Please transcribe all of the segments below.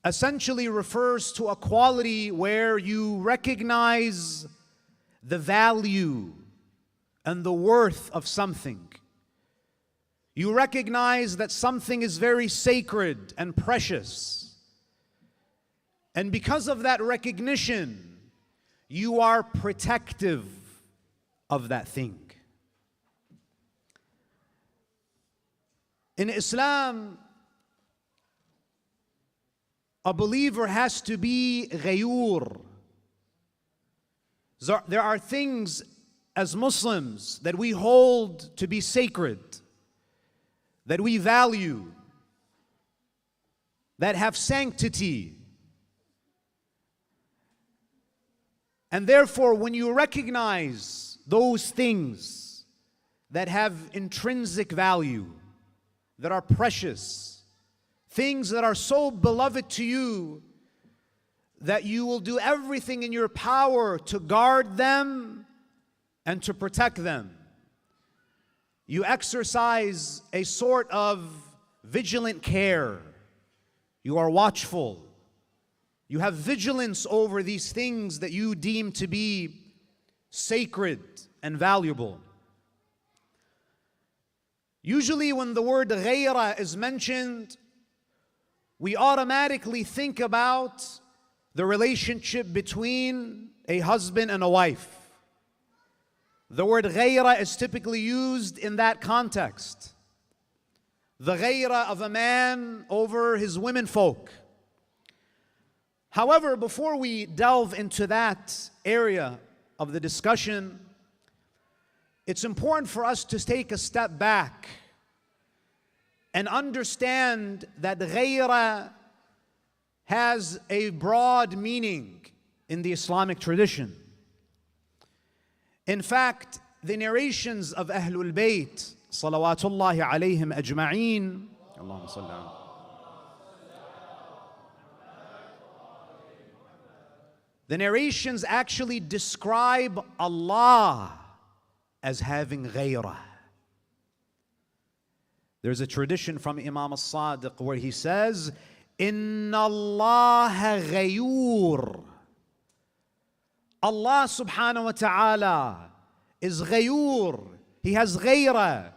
essentially refers to a quality where you recognize the value and the worth of something. You recognize that something is very sacred and precious. And because of that recognition, you are protective of that thing. In Islam, a believer has to be ghayur. There are things as Muslims that we hold to be sacred, that we value, that have sanctity. And therefore, when you recognize those things that have intrinsic value, that are precious, things that are so beloved to you that you will do everything in your power to guard them and to protect them. You exercise a sort of vigilant care. You are watchful. You have vigilance over these things that you deem to be sacred and valuable. Usually when the word ghayrah is mentioned, we automatically think about the relationship between a husband and a wife. The word ghayrah is typically used in that context. The ghayrah of a man over his womenfolk. However, before we delve into that area of the discussion, it's important for us to take a step back and understand that ghayrah has a broad meaning in the Islamic tradition. In fact, the narrations of Ahlul Bayt, salawatullahi alayhim ajma'een, Allahumma salli ala. The narrations actually describe Allah as having ghayrah. There's a tradition from Imam al-Sadiq where he says, Inna Allah ghayur. Allah subhanahu wa ta'ala is ghayur. He has ghayrah.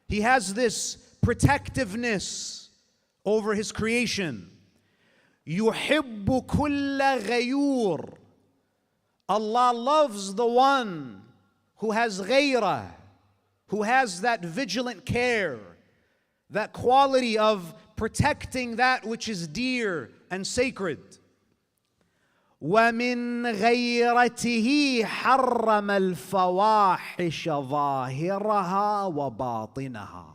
He has this protectiveness over his creation. Yuhibbu kulla ghayur. Allah loves the one who has ghayrah, who has that vigilant care, that quality of protecting that which is dear and sacred. وَمِنْ غَيْرَتِهِ حَرَّمَ الْفَوَاحِشَ ظَاهِرَهَا وَبَاطِنَهَا.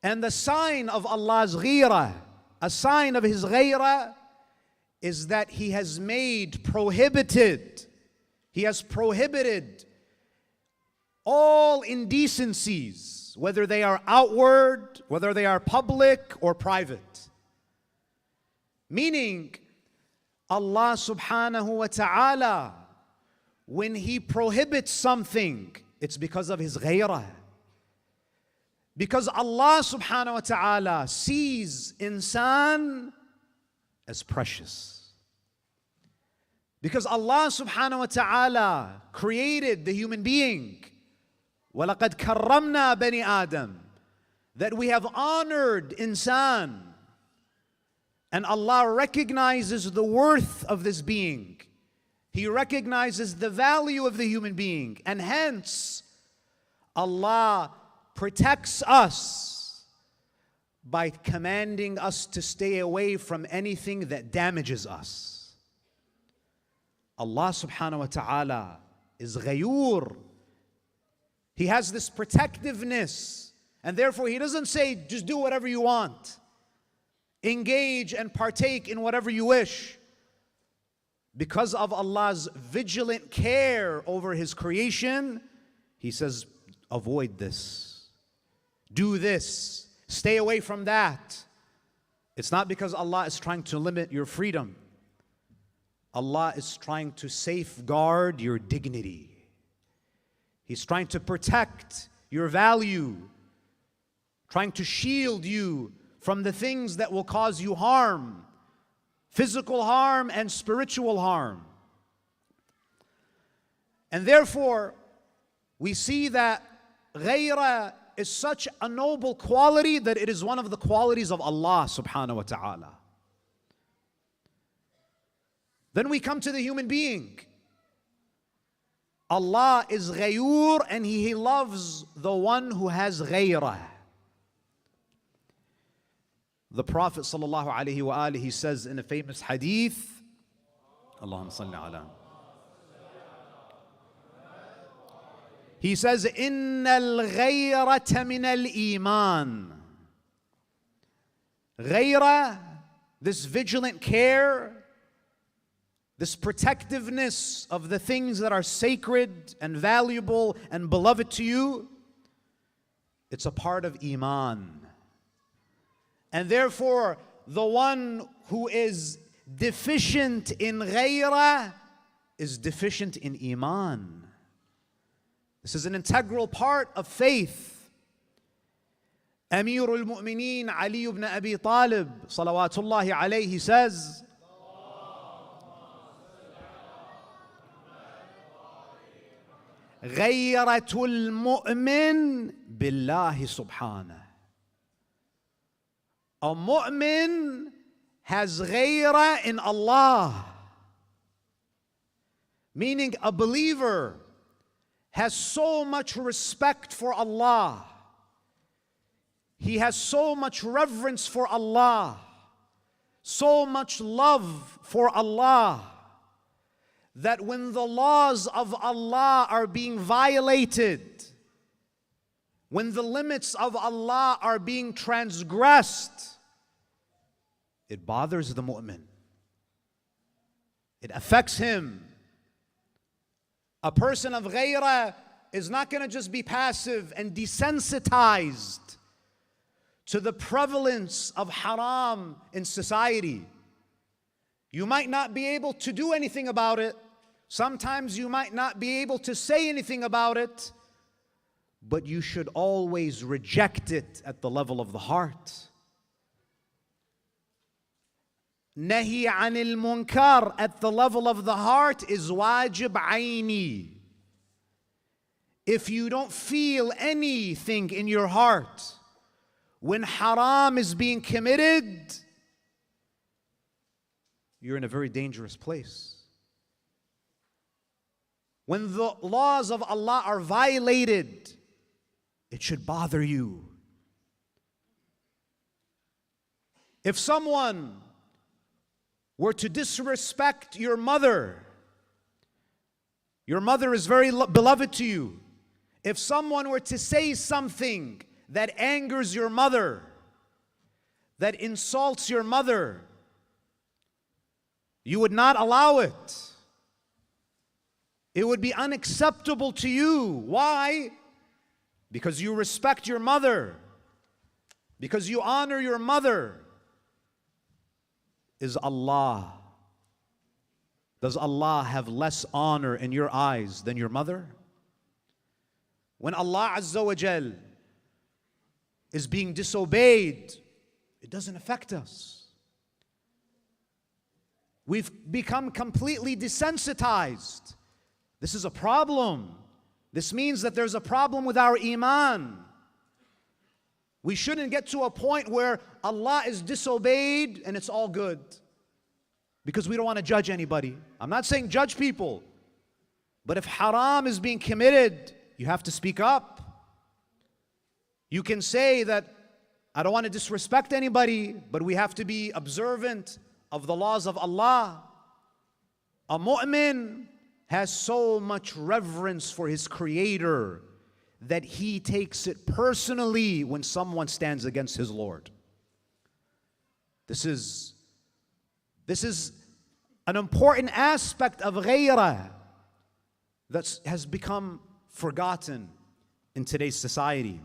And the sign of Allah's ghayrah, a sign of His ghayrah, is that He has made prohibited, He has prohibited all indecencies, whether they are outward, whether they are public or private. Meaning, Allah subhanahu wa ta'ala, when He prohibits something, it's because of His ghayrah. Because Allah subhanahu wa ta'ala sees insan as precious. Because Allah subhanahu wa ta'ala created the human being. وَلَقَدْ كَرَّمْنَا بَنِي آدَمَ. That we have honored insan. And Allah recognizes the worth of this being. He recognizes the value of the human being. And hence, Allah protects us by commanding us to stay away from anything that damages us. Allah subhanahu wa ta'ala is ghayur. He has this protectiveness, and therefore He doesn't say, just do whatever you want. Engage and partake in whatever you wish. Because of Allah's vigilant care over His creation, He says, avoid this. Do this. Stay away from that. It's not because Allah is trying to limit your freedom. Allah is trying to safeguard your dignity. He's trying to protect your value, trying to shield you from the things that will cause you harm, physical harm and spiritual harm. And therefore, we see that Ghayrah is such a noble quality that it is one of the qualities of Allah subhanahu wa ta'ala. Then we come to the human being. Allah is Ghayur, and He loves the one who has Ghayrah. The Prophet sallallahu alaihi wa alihi says in a famous hadith, Allahumma salli ala. He says, إِنَّ الْغَيْرَةَ مِنَ الْإِيمَانِ. Ghayrah, this vigilant care, this protectiveness of the things that are sacred and valuable and beloved to you, it's a part of Iman. And therefore, the one who is deficient in Ghayrah is deficient in Iman. This is an integral part of faith. Amirul Mu'mineen Ali ibn Abi Talib, salawatullahi alayhi, says, Ghayratul mu'min billahi subhanah. A mu'min has ghayrah in Allah. Meaning a believer has so much respect for Allah. He has so much reverence for Allah, so much love for Allah, that when the laws of Allah are being violated, when the limits of Allah are being transgressed, it bothers the mu'min. It affects him. A person of Ghayrah is not going to just be passive and desensitized to the prevalence of haram in society. You might not be able to do anything about it. Sometimes you might not be able to say anything about it, but you should always reject it at the level of the heart. Nahi anil munkar at the level of the heart is wajib aini. If you don't feel anything in your heart when haram is being committed, you're in a very dangerous place. When the laws of Allah are violated, it should bother you. If someone were to disrespect your mother is very beloved to you. If someone were to say something that angers your mother, that insults your mother, you would not allow it. It would be unacceptable to you. Why? Because you respect your mother, because you honor your mother. Is Allah, does Allah have less honor in your eyes than your mother? When Allah Azza wa Jal is being disobeyed, it doesn't affect us. We've become completely desensitized. This is a problem. This means that there's a problem with our iman. We shouldn't get to a point where Allah is disobeyed and it's all good, because we don't want to judge anybody. I'm not saying judge people, but if haram is being committed, you have to speak up. You can say that I don't want to disrespect anybody, but we have to be observant of the laws of Allah. A mu'min has so much reverence for his Creator that he takes it personally when someone stands against his Lord. This is an important aspect of Ghayrah that has become forgotten in today's society.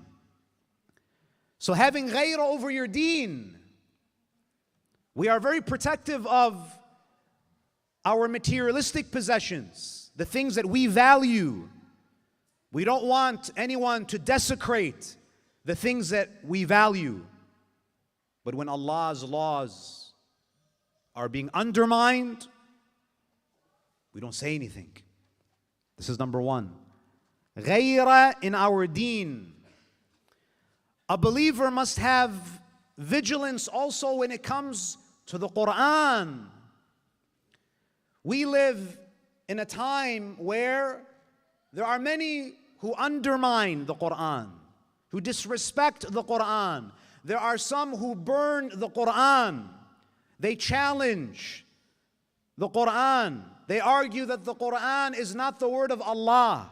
So having Ghayrah over your deen, we are very protective of our materialistic possessions, the things that we value. We don't want anyone to desecrate the things that we value. But when Allah's laws are being undermined, we don't say anything. This is number one. Ghayrah in our deen. A believer must have vigilance also when it comes to the Quran. We live in a time where there are many who undermine the Quran, who disrespect the Quran. There are some who burn the Quran. They challenge the Quran. They argue that the Quran is not the word of Allah.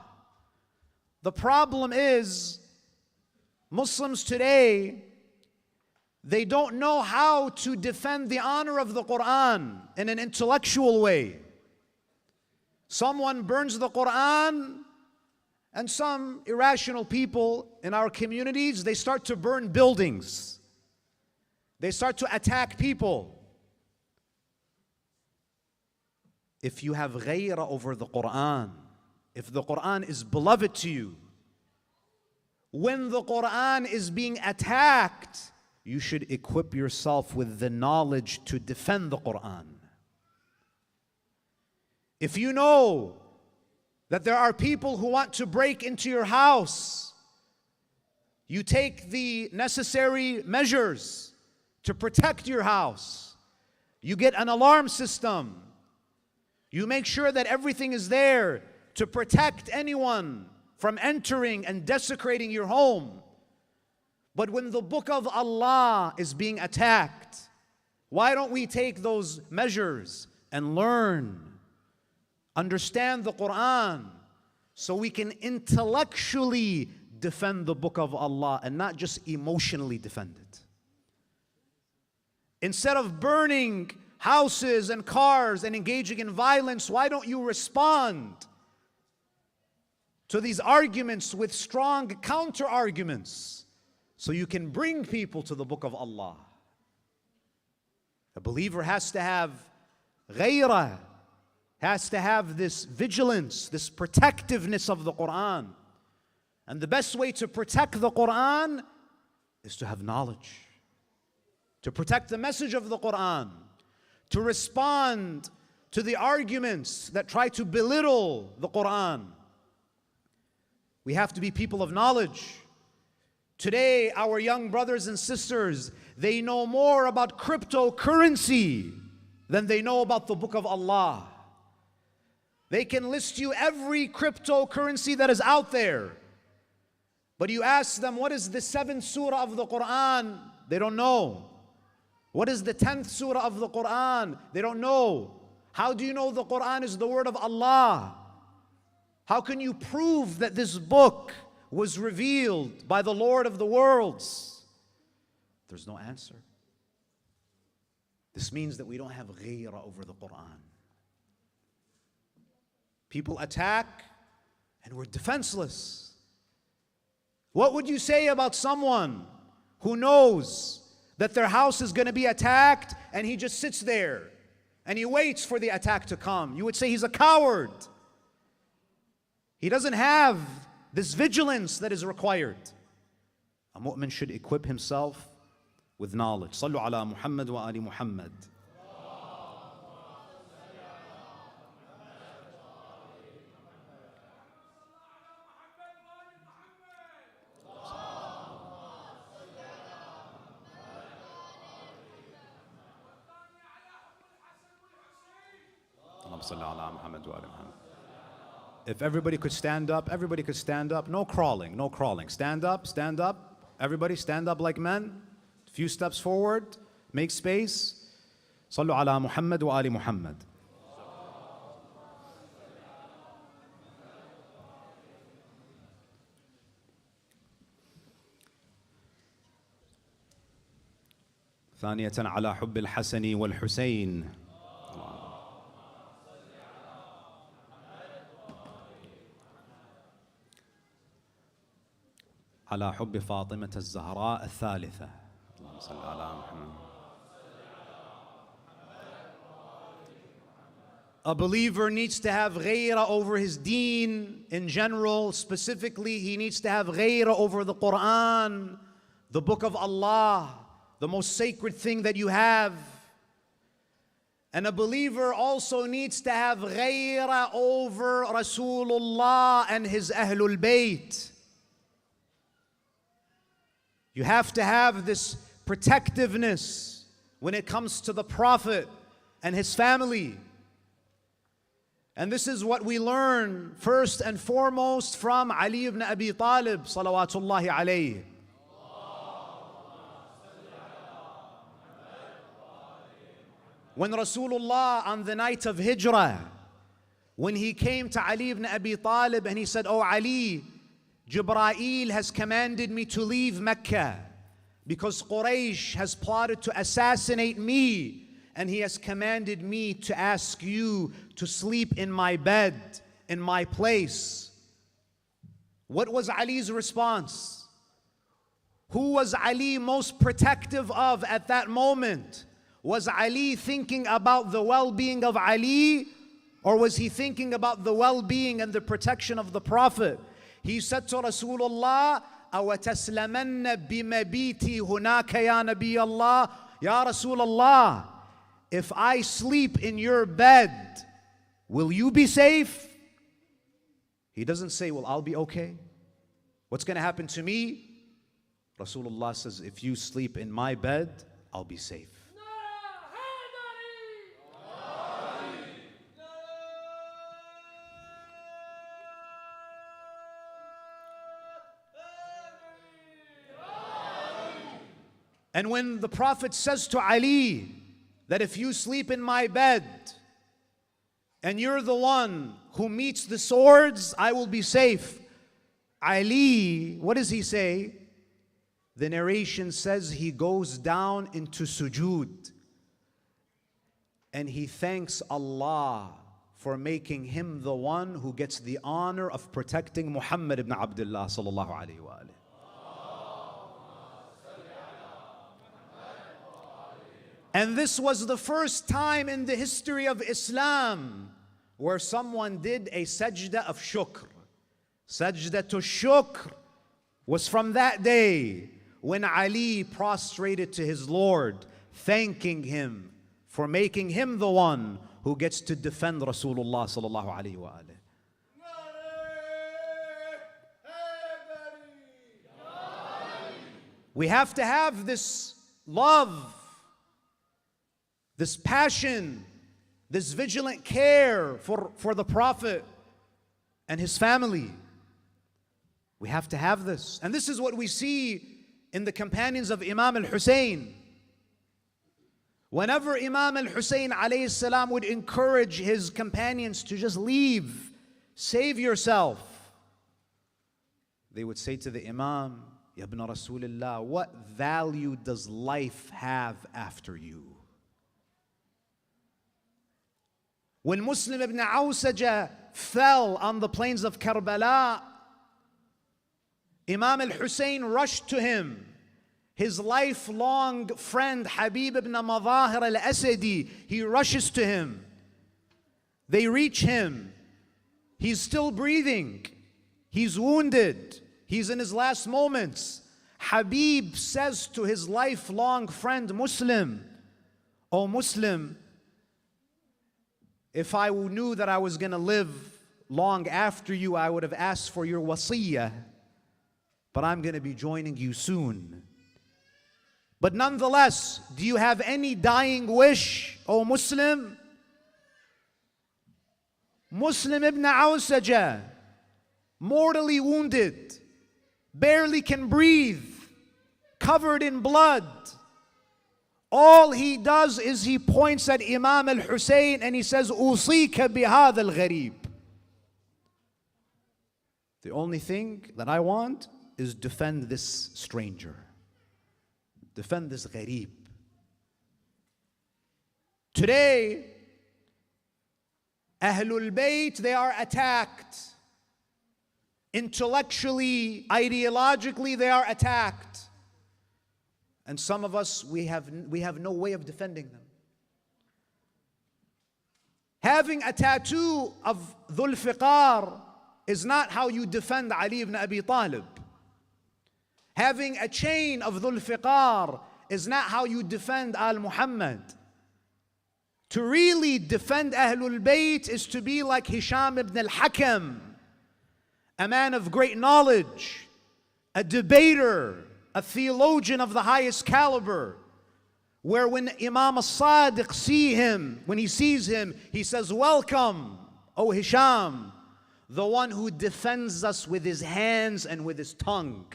The problem is, Muslims today, they don't know how to defend the honor of the Quran in an intellectual way. Someone burns the Quran, and some irrational people in our communities, they start to burn buildings. They start to attack people. If you have ghayrah over the Quran, if the Quran is beloved to you, when the Quran is being attacked, you should equip yourself with the knowledge to defend the Quran. If you know that there are people who want to break into your house, you take the necessary measures to protect your house. You get an alarm system. You make sure that everything is there to protect anyone from entering and desecrating your home. But when the book of Allah is being attacked, why don't we take those measures and learn, understand the Quran, so we can intellectually defend the book of Allah and not just emotionally defend it? Instead of burning houses and cars and engaging in violence, why don't you respond to these arguments with strong counter-arguments so you can bring people to the book of Allah? A believer has to have ghayrah, has to have this vigilance, this protectiveness of the Quran. And the best way to protect the Quran is to have knowledge, to protect the message of the Quran, to respond to the arguments that try to belittle the Quran. We have to be people of knowledge. Today, our young brothers and sisters, they know more about cryptocurrency than they know about the book of Allah. They can list you every cryptocurrency that is out there. But you ask them, what is the 7th surah of the Quran? They don't know. What is the 10th surah of the Quran? They don't know. How do you know the Quran is the word of Allah? How can you prove that this book was revealed by the Lord of the worlds? There's no answer. This means that we don't have ghayrah over the Quran. People attack and we're defenseless. What would you say about someone who knows that their house is going to be attacked and he just sits there and he waits for the attack to come? You would say he's a coward. He doesn't have this vigilance that is required. A mu'min should equip himself with knowledge. Sallu ala Muhammad wa ali Muhammad. If everybody could stand up, everybody could stand up. No crawling, no crawling. Stand up, stand up. Everybody stand up like men. A few steps forward, make space. Sallu ala Muhammad wa ali Muhammad. ثانية على حب الحسن والحسين. على حب فاطمة الزهراء الثالثة. اللهم صل على محمد. A believer needs to have ghayrah over his deen in general. Specifically, he needs to have ghayrah over the Quran, the book of Allah, the most sacred thing that you have. And a believer also needs to have ghayrah over Rasulullah and his Ahlul Bayt. You have to have this protectiveness when it comes to the Prophet and his family. And this is what we learn first and foremost from Ali ibn Abi Talib, salawatullahi alayhi. When Rasulullah on the night of Hijrah, when he came to Ali ibn Abi Talib and he said, "Oh Ali, Jibreel has commanded me to leave Mecca because Quraysh has plotted to assassinate me, and he has commanded me to ask you to sleep in my bed, in my place." What was Ali's response? Who was Ali most protective of at that moment? Was Ali thinking about the well-being of Ali, or was he thinking about the well-being and the protection of the Prophet? He said to Rasulullah, أَوَتَسْلَمَنَّ بِمَبِيتِي هُنَاكَ يَا نَبِيَ اللَّهِ. Ya Rasulullah, if I sleep in your bed, will you be safe? He doesn't say, well, I'll be okay. What's going to happen to me? Rasulullah says, if you sleep in my bed, I'll be safe. And when the Prophet says to Ali that if you sleep in my bed and you're the one who meets the swords, I will be safe. Ali, what does he say? The narration says he goes down into sujood and he thanks Allah for making him the one who gets the honor of protecting Muhammad ibn Abdullah sallallahu alayhi wa alayhi. And this was the first time in the history of Islam where someone did a sajda of shukr. Sajda to shukr was from that day when Ali prostrated to his Lord, thanking him for making him the one who gets to defend Rasulullah sallallahu alaihi wa alihi. We have to have this love, this passion, this vigilant care for the Prophet and his family. We have to have this. And this is what we see in the companions of Imam al-Hussein. Whenever Imam al-Hussein alayhi salam would encourage his companions to just leave, save yourself, they would say to the Imam, Ya ibn Rasulullah, what value does life have after you? When Muslim ibn Awsaja fell on the plains of Karbala, Imam al-Hussein rushed to him. His lifelong friend Habib ibn Madahir al-Asadi, he rushes to him. They reach him. He's still breathing. He's wounded. He's in his last moments. Habib says to his lifelong friend Muslim, "O Muslim, if I knew that I was going to live long after you, I would have asked for your wasiyah, but I'm going to be joining you soon. But nonetheless, do you have any dying wish, O Muslim?" Muslim ibn Awsaja, mortally wounded, barely can breathe, covered in blood. All he does is he points at Imam al-Hussein and he says, "Usika bihadha al-gharib." The only thing that I want is defend this stranger. Defend this gharib. Today, Ahlul Bayt, they are attacked. Intellectually, ideologically, they are attacked. And some of us, we have no way of defending them. Having a tattoo of Dhul Fiqar is not how you defend Ali ibn Abi Talib. Having a chain of Dhul Fiqar is not how you defend Al-Muhammad. To really defend Ahlul Bayt is to be like Hisham ibn al-Hakam, a man of great knowledge, a debater, a theologian of the highest caliber, where when Imam as-Sadiq when he sees him, he says, "Welcome, O Hisham, the one who defends us with his hands and with his tongue."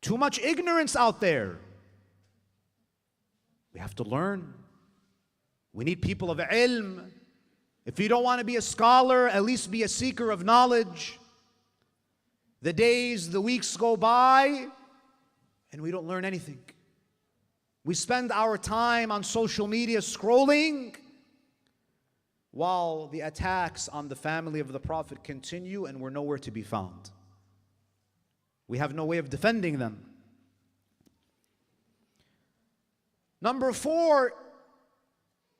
Too much ignorance out there. We have to learn. We need people of ilm. If you don't want to be a scholar, at least be a seeker of knowledge. The days, the weeks go by, and we don't learn anything. We spend our time on social media scrolling, while the attacks on the family of the Prophet continue and we're nowhere to be found. We have no way of defending them. Number 4,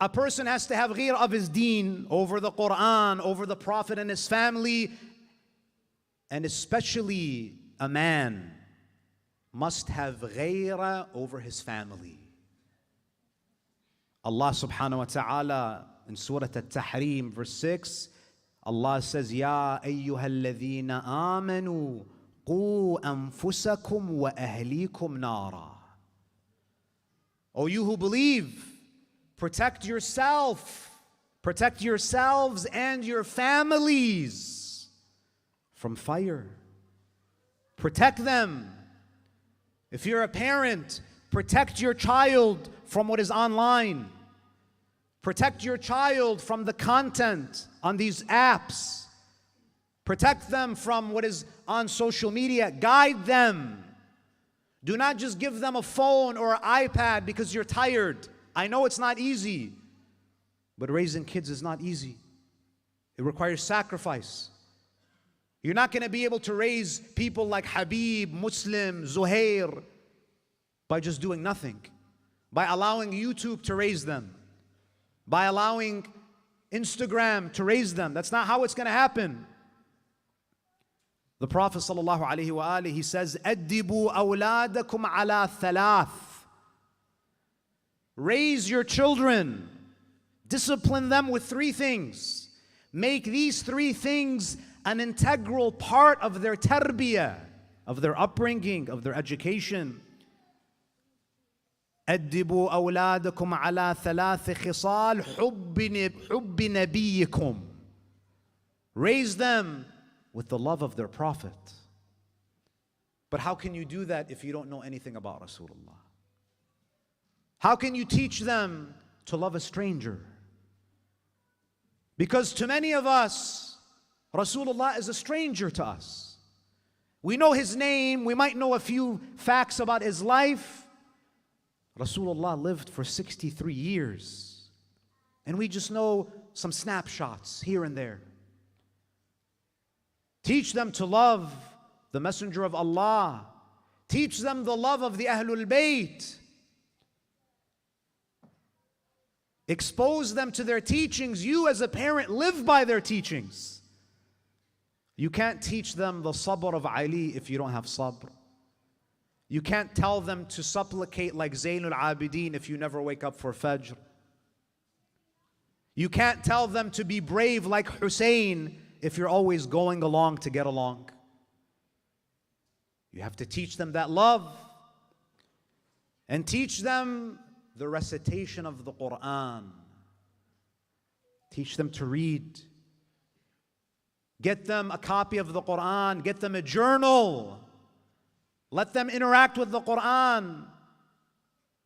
a person has to have ghayrah of his deen over the Quran, over the Prophet and his family, and especially a man must have ghayrah over his family. Allah subhanahu wa ta'ala in Surah At-Tahrim, verse 6, Allah says, "Ya ayyuhalladhina amanu qu anfusakum wa ahlikum nara." O you who believe, protect yourself, protect yourselves and your families from fire. Protect them. If you're a parent, protect your child from what is online. Protect your child from the content on these apps. Protect them from what is on social media. Guide them. Do not just give them a phone or an iPad because you're tired. I know it's not easy, but raising kids is not easy. It requires sacrifice. You're not going to be able to raise people like Habib, Muslim, Zuhair by just doing nothing. By allowing YouTube to raise them. By allowing Instagram to raise them. That's not how it's going to happen. The Prophet ﷺ, he says, "Addibu awladakum ala thalath." Raise your children. Discipline them with 3 things. Make these 3 things an integral part of their tarbiyah, of their upbringing, of their education. أدبوا أولادكم على 3 خصال حب نبيكم. Raise them with the love of their Prophet. But how can you do that if you don't know anything about Rasulullah? How can you teach them to love a stranger? Because to many of us, Rasulullah is a stranger to us. We know his name, we might know a few facts about his life. Rasulullah lived for 63 years. And we just know some snapshots here and there. Teach them to love the Messenger of Allah. Teach them the love of the Ahlul Bayt. Expose them to their teachings. You as a parent live by their teachings. You can't teach them the sabr of Ali if you don't have sabr. You can't tell them to supplicate like Zainul Abidin if you never wake up for Fajr. You can't tell them to be brave like Hussein if you're always going along to get along. You have to teach them that love and teach them the recitation of the Quran. Teach them to read. Get them a copy of the Quran. Get them a journal. Let them interact with the Quran.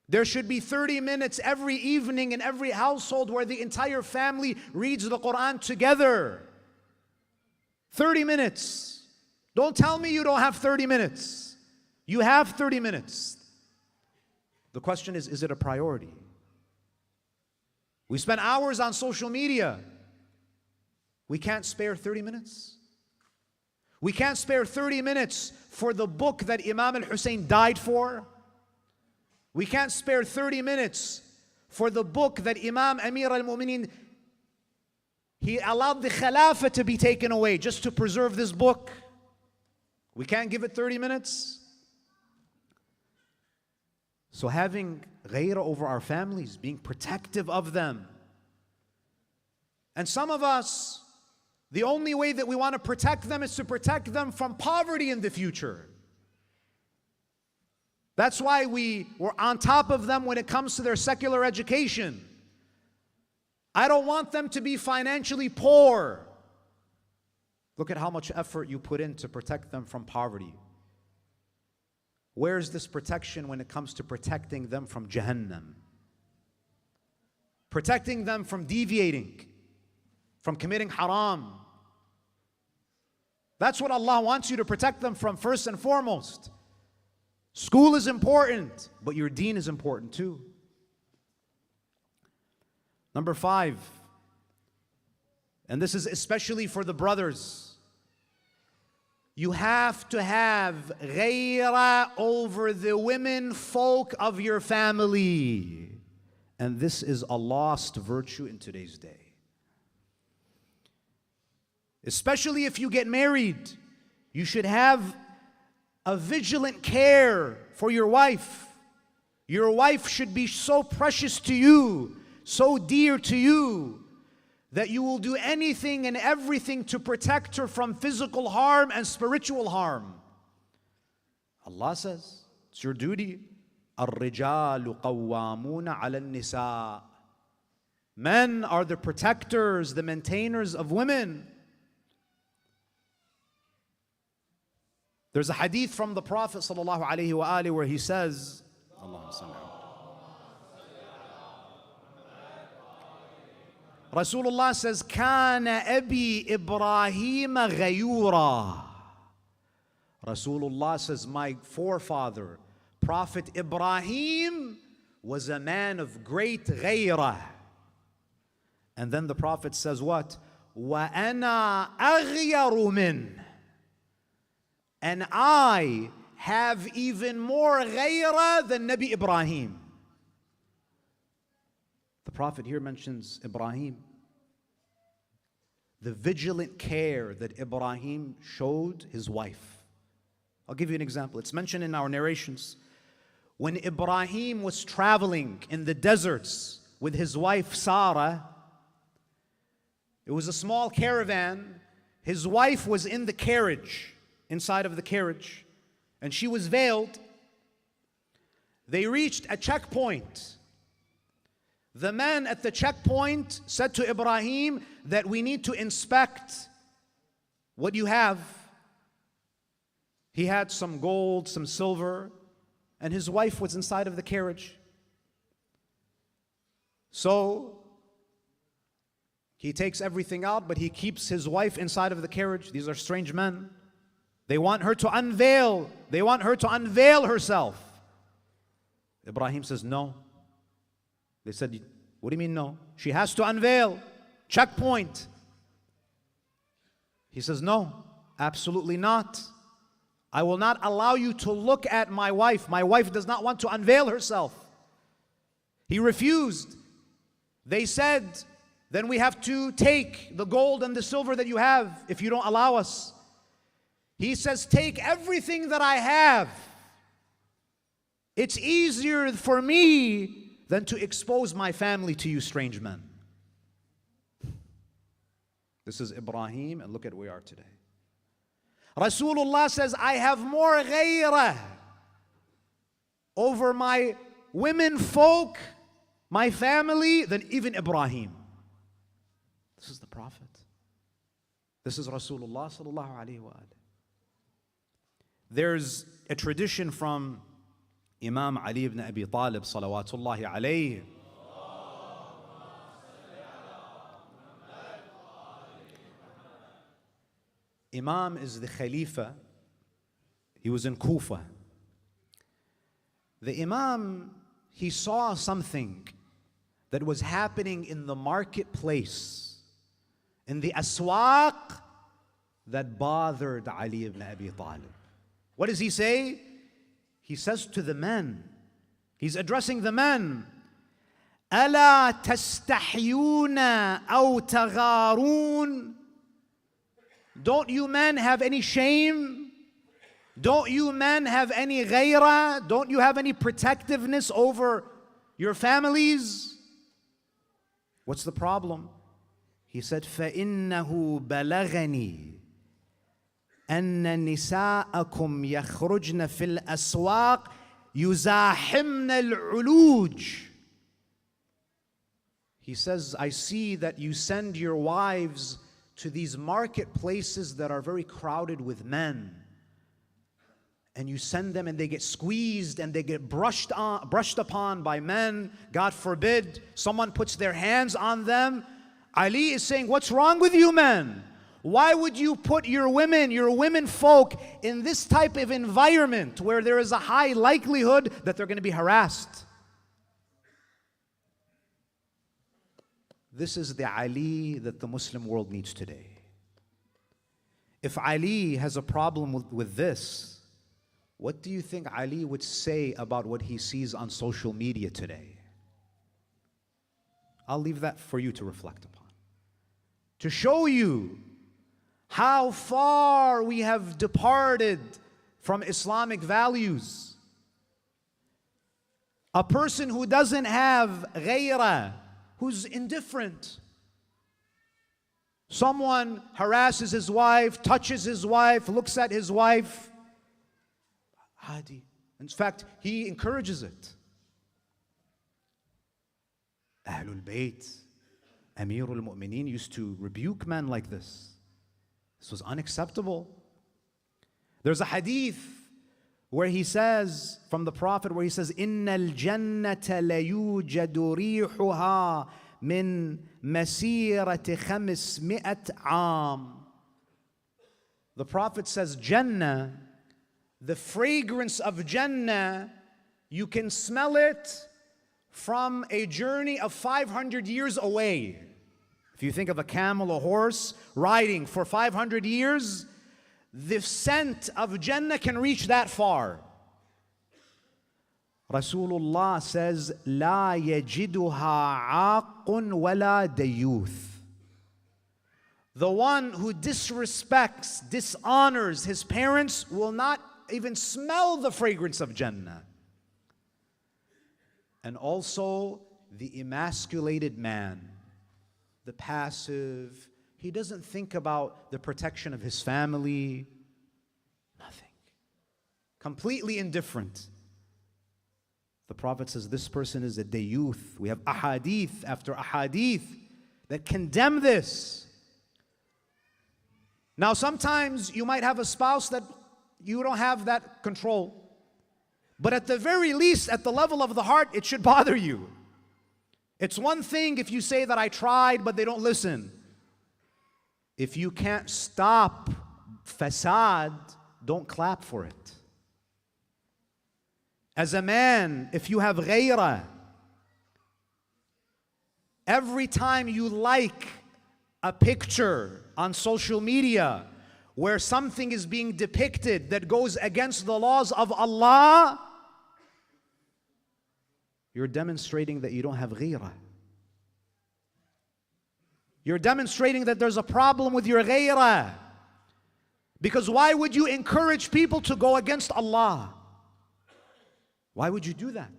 There should be 30 minutes every evening in every household where the entire family reads the Quran together. 30 minutes. Don't tell me you don't have 30 minutes. You have 30 minutes. The question is it a priority? We spend hours on social media. We can't spare 30 minutes. We can't spare 30 minutes for the book that Imam al-Hussein died for. We can't spare 30 minutes for the book that Imam Amir al-Mu'mineen, he allowed the Khilafah to be taken away just to preserve this book. We can't give it 30 minutes. So having ghayrah over our families, being protective of them. And some of us, the only way that we want to protect them is to protect them from poverty in the future. That's why we're on top of them when it comes to their secular education. I don't want them to be financially poor. Look at how much effort you put in to protect them from poverty. Where's this protection when it comes to protecting them from Jahannam? Protecting them from deviating, from committing haram. That's what Allah wants you to protect them from first and foremost. School is important, but your deen is important too. Number 5, and this is especially for the brothers, you have to have ghayrah over the women folk of your family. And this is a lost virtue in today's day. Especially if you get married, you should have a vigilant care for your wife. Your wife should be so precious to you, so dear to you, that you will do anything and everything to protect her from physical harm and spiritual harm. Allah says, it's your duty. الرِّجَالُ قَوَّامُونَ عَلَى النِّسَاءِ. Men are the protectors, the maintainers of women. There's a hadith from the Prophet ﷺ where he says, Allahumma salli ala Rasulullah says, Kana abi Ibrahim ghayura. Rasulullah says, my forefather, Prophet Ibrahim, was a man of great ghayrah. And then the Prophet says what? Wa ana aghyaru min. And I have even more ghayrah than Nabi Ibrahim. The Prophet here mentions Ibrahim. The vigilant care that Ibrahim showed his wife. I'll give you an example. It's mentioned in our narrations. When Ibrahim was traveling in the deserts with his wife Sarah, it was a small caravan. His wife was in the carriage, inside of the carriage, and she was veiled. They reached a checkpoint. The man at the checkpoint said to Ibrahim that we need to inspect what you have. He had some gold, some silver, and his wife was inside of the carriage. So he takes everything out, but he keeps his wife inside of the carriage. These are strange men. They want her to unveil. They want her to unveil herself. Ibrahim says, no. They said, what do you mean no? She has to unveil. Checkpoint. He says, no, absolutely not. I will not allow you to look at my wife. My wife does not want to unveil herself. He refused. They said, then we have to take the gold and the silver that you have if you don't allow us. He says, take everything that I have. It's easier for me than to expose my family to you strange men. This is Ibrahim, and look at where we are today. Rasulullah says, I have more ghayrah over my women folk, my family, than even Ibrahim. This is the Prophet. This is Rasulullah sallallahu alaihi wasallam. There's a tradition from Imam Ali ibn Abi Talib salawatullahi alayhi. Imam is the Khalifa. He was in Kufa. The Imam, he saw something that was happening in the marketplace, in the aswaq, that bothered Ali ibn Abi Talib. What does he say? He says to the men, he's addressing the men, أَلَا تَسْتَحْيُونَ أَوْ تَغَارُونَ. Don't you men have any shame? Don't you men have any ghayrah? Don't you have any protectiveness over your families? What's the problem? He said, فَإِنَّهُ بَلَغَنِي أَنَّ نِسَاءَكُمْ يَخْرُجْنَ فِي الْأَسْوَاقِ يُزَاحِمْنَ الْعُلُوجِ. He says, I see that you send your wives to these marketplaces that are very crowded with men. And you send them and they get squeezed and they get brushed upon by men. God forbid, someone puts their hands on them. Ali is saying, what's wrong with you men? Why would you put your women folk in this type of environment where there is a high likelihood that they're going to be harassed? This is the Ali that the Muslim world needs today. If Ali has a problem with this, what do you think Ali would say about what he sees on social media today? I'll leave that for you to reflect upon. To show you how far we have departed from Islamic values. A person who doesn't have ghayrah, who's indifferent. Someone harasses his wife, touches his wife, looks at his wife. Hadi. In fact, he encourages it. Ahlul Bayt, Amirul Mu'mineen used to rebuke men like this. This was unacceptable. There's a hadith where he says, from the Prophet, where he says, إِنَّ الْجَنَّةَ لَيُوجَدُ رِيحُهَا مِن مَسِيرَةِ 500 عَامٍ. The Prophet says, Jannah, the fragrance of Jannah, you can smell it from a journey of 500 years away. If you think of a camel, a horse, riding for 500 years, the scent of Jannah can reach that far. Rasulullah says, لا يجدها عاق ولا ديوث. The one who disrespects, dishonors his parents will not even smell the fragrance of Jannah. And also the emasculated man, the passive, he doesn't think about the protection of his family, nothing. Completely indifferent. The Prophet says this person is a dayuth. We have ahadith after ahadith that condemn this. Now sometimes you might have a spouse that you don't have that control. But at the very least, at the level of the heart, it should bother you. It's one thing if you say that I tried, but they don't listen. If you can't stop fasad, don't clap for it. As a man, if you have ghayrah, every time you like a picture on social media where something is being depicted that goes against the laws of Allah, you're demonstrating that you don't have ghayrah. You're demonstrating that there's a problem with your ghayrah. Because why would you encourage people to go against Allah? Why would you do that?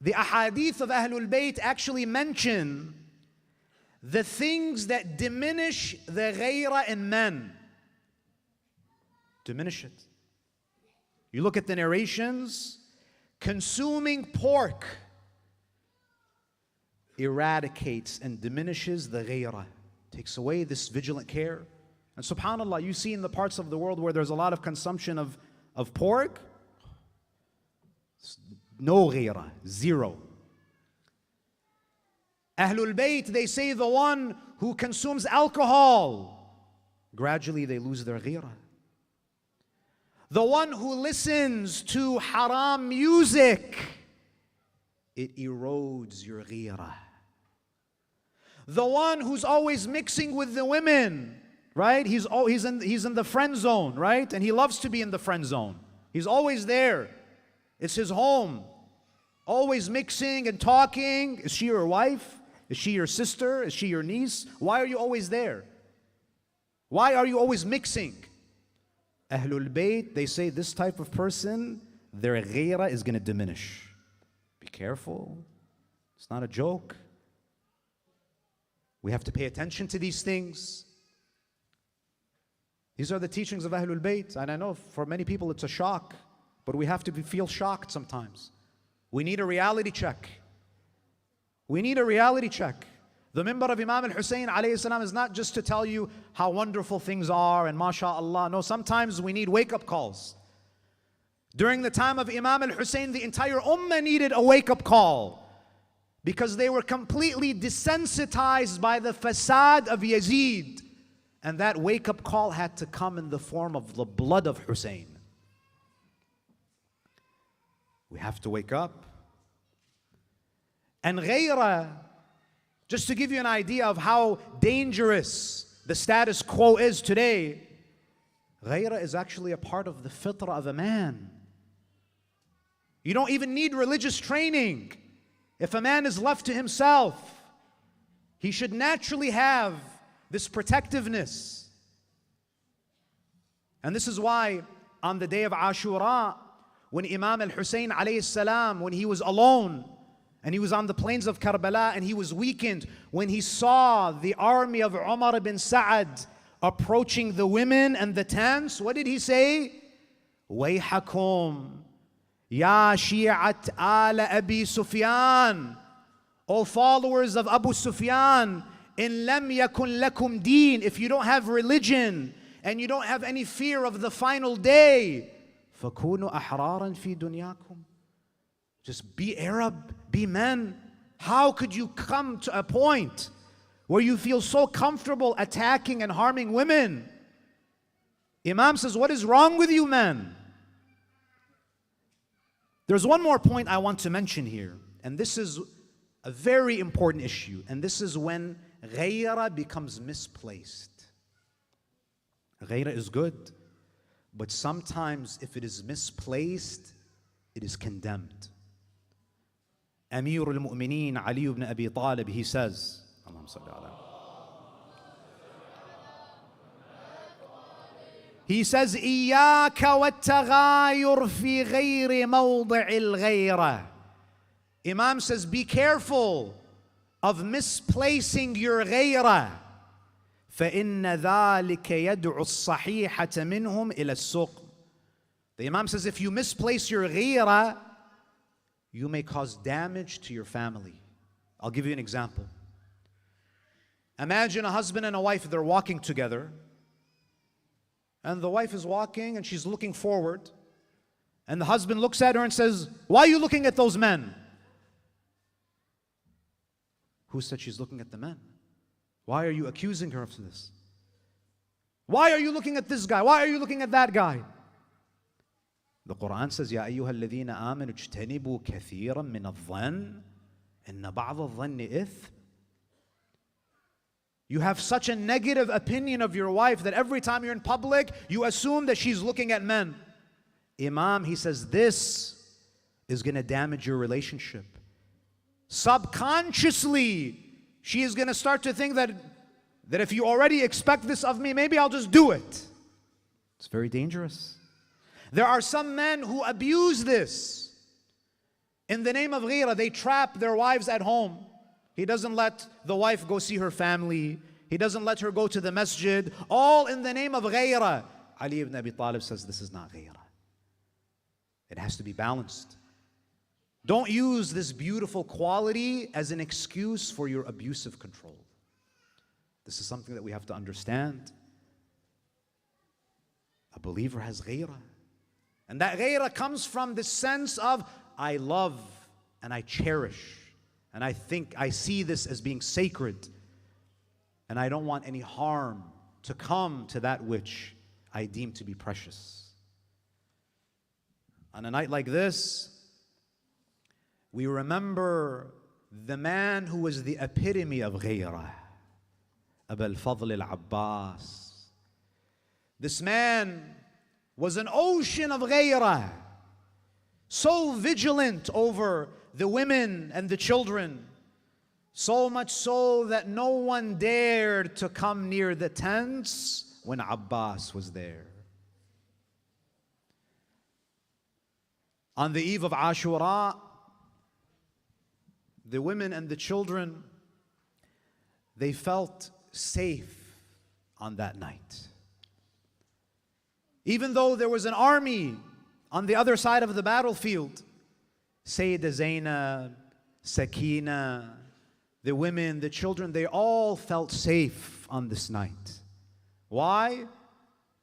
The ahadith of Ahlul Bayt actually mention the things that diminish the ghayrah in men. Diminish it. You look at the narrations, consuming pork eradicates and diminishes the ghayrah, takes away this vigilant care. And subhanAllah, you see in the parts of the world where there's a lot of consumption of pork, no ghayrah, zero. Ahlul Bayt, they say the one who consumes alcohol, gradually they lose their ghayrah. The one who listens to haram music, it erodes your ghayrah. The one who's always mixing with the women, right? He's in the friend zone, right? And he loves to be in the friend zone. He's always there. It's his home. Always mixing and talking. Is she your wife? Is she your sister? Is she your niece? Why are you always there? Why are you always mixing? Ahlul Bayt, they say this type of person, their ghayrah is going to diminish. Be careful. It's not a joke. We have to pay attention to these things. These are the teachings of Ahlul Bayt. And I know for many people it's a shock, but we have to feel shocked sometimes. We need a reality check. We need a reality check. The minbar of Imam al-Hussein alayhi salam is not just to tell you how wonderful things are and mashallah. No, sometimes we need wake-up calls. During the time of Imam al-Hussein, the entire ummah needed a wake-up call because they were completely desensitized by the fasad of Yazid. And that wake-up call had to come in the form of the blood of Hussein. We have to wake up. And ghayrah, just to give you an idea of how dangerous the status quo is today, ghayrah is actually a part of the fitrah of a man. You don't even need religious training. If a man is left to himself, he should naturally have this protectiveness. And this is why on the day of Ashura, when Imam al-Hussein alayhi salam, when he was alone, and he was on the plains of Karbala and he was weakened, when he saw the army of Umar ibn Sa'ad approaching the women and the tents, what did he say? Wayhakum, ya shi'at ala Abi Sufyan, O followers of Abu Sufyan, in lam yakun lakum deen, if you don't have religion and you don't have any fear of the final day, fakunu ahraran fi dunyakum. Just be Arab, be men. How could you come to a point where you feel so comfortable attacking and harming women? Imam says, what is wrong with you, men? There's one more point I want to mention here, and this is a very important issue, and this is when ghayrah becomes misplaced. Ghayrah is good, but sometimes if it is misplaced, it is condemned. Amir al-Mu'mineen Ali ibn Abi Talib, he says, Allahumma salli ala. He says, إِيَّاكَ وَالتَّغَايُرْ فِي غَيْرِ مَوْضِعِ الْغَيْرَةِ. Imam says, be careful of misplacing your ghayrah. فَإِنَّ ذَلِكَ يَدْعُ الصَّحِيحَةَ مِنْهُمْ إِلَى السُّقْمِ. The Imam says, if you misplace your ghayrah, you may cause damage to your family. I'll give you an example. Imagine a husband and a wife, they're walking together, and the wife is walking and she's looking forward, and the husband looks at her and says, why are you looking at those men? Who said she's looking at the men? Why are you accusing her of this? Why are you looking at this guy? Why are you looking at that guy? The Quran says, يَا أَيُّهَا الَّذِينَ آمَنُوا اجْتَنِبُوا كَثِيرًا مِنَ الظَّنِّ إِنَّ بَعْضَ الظَّنِّ إِثْمٌ. You have such a negative opinion of your wife that every time you're in public, you assume that she's looking at men. Imam, he says, this is going to damage your relationship. Subconsciously, she is going to start to think that if you already expect this of me, maybe I'll just do it. It's very dangerous. There are some men who abuse this. In the name of ghayrah, they trap their wives at home. He doesn't let the wife go see her family. He doesn't let her go to the masjid. All in the name of ghayrah. Ali ibn Abi Talib says this is not ghayrah. It has to be balanced. Don't use this beautiful quality as an excuse for your abusive control. This is something that we have to understand. A believer has ghayrah. And that ghayrah comes from the sense of, I love and I cherish. And I see this as being sacred. And I don't want any harm to come to that which I deem to be precious. On a night like this, we remember the man who was the epitome of ghayrah, Abu al-Fadl al-Abbas. This man was an ocean of ghayrah, so vigilant over the women and the children, so much so that no one dared to come near the tents when Abbas was there. On the eve of Ashura, the women and the children, they felt safe on that night. Even though there was an army on the other side of the battlefield, Sayyidah Zainab, Sakina, the women, the children, they all felt safe on this night. Why?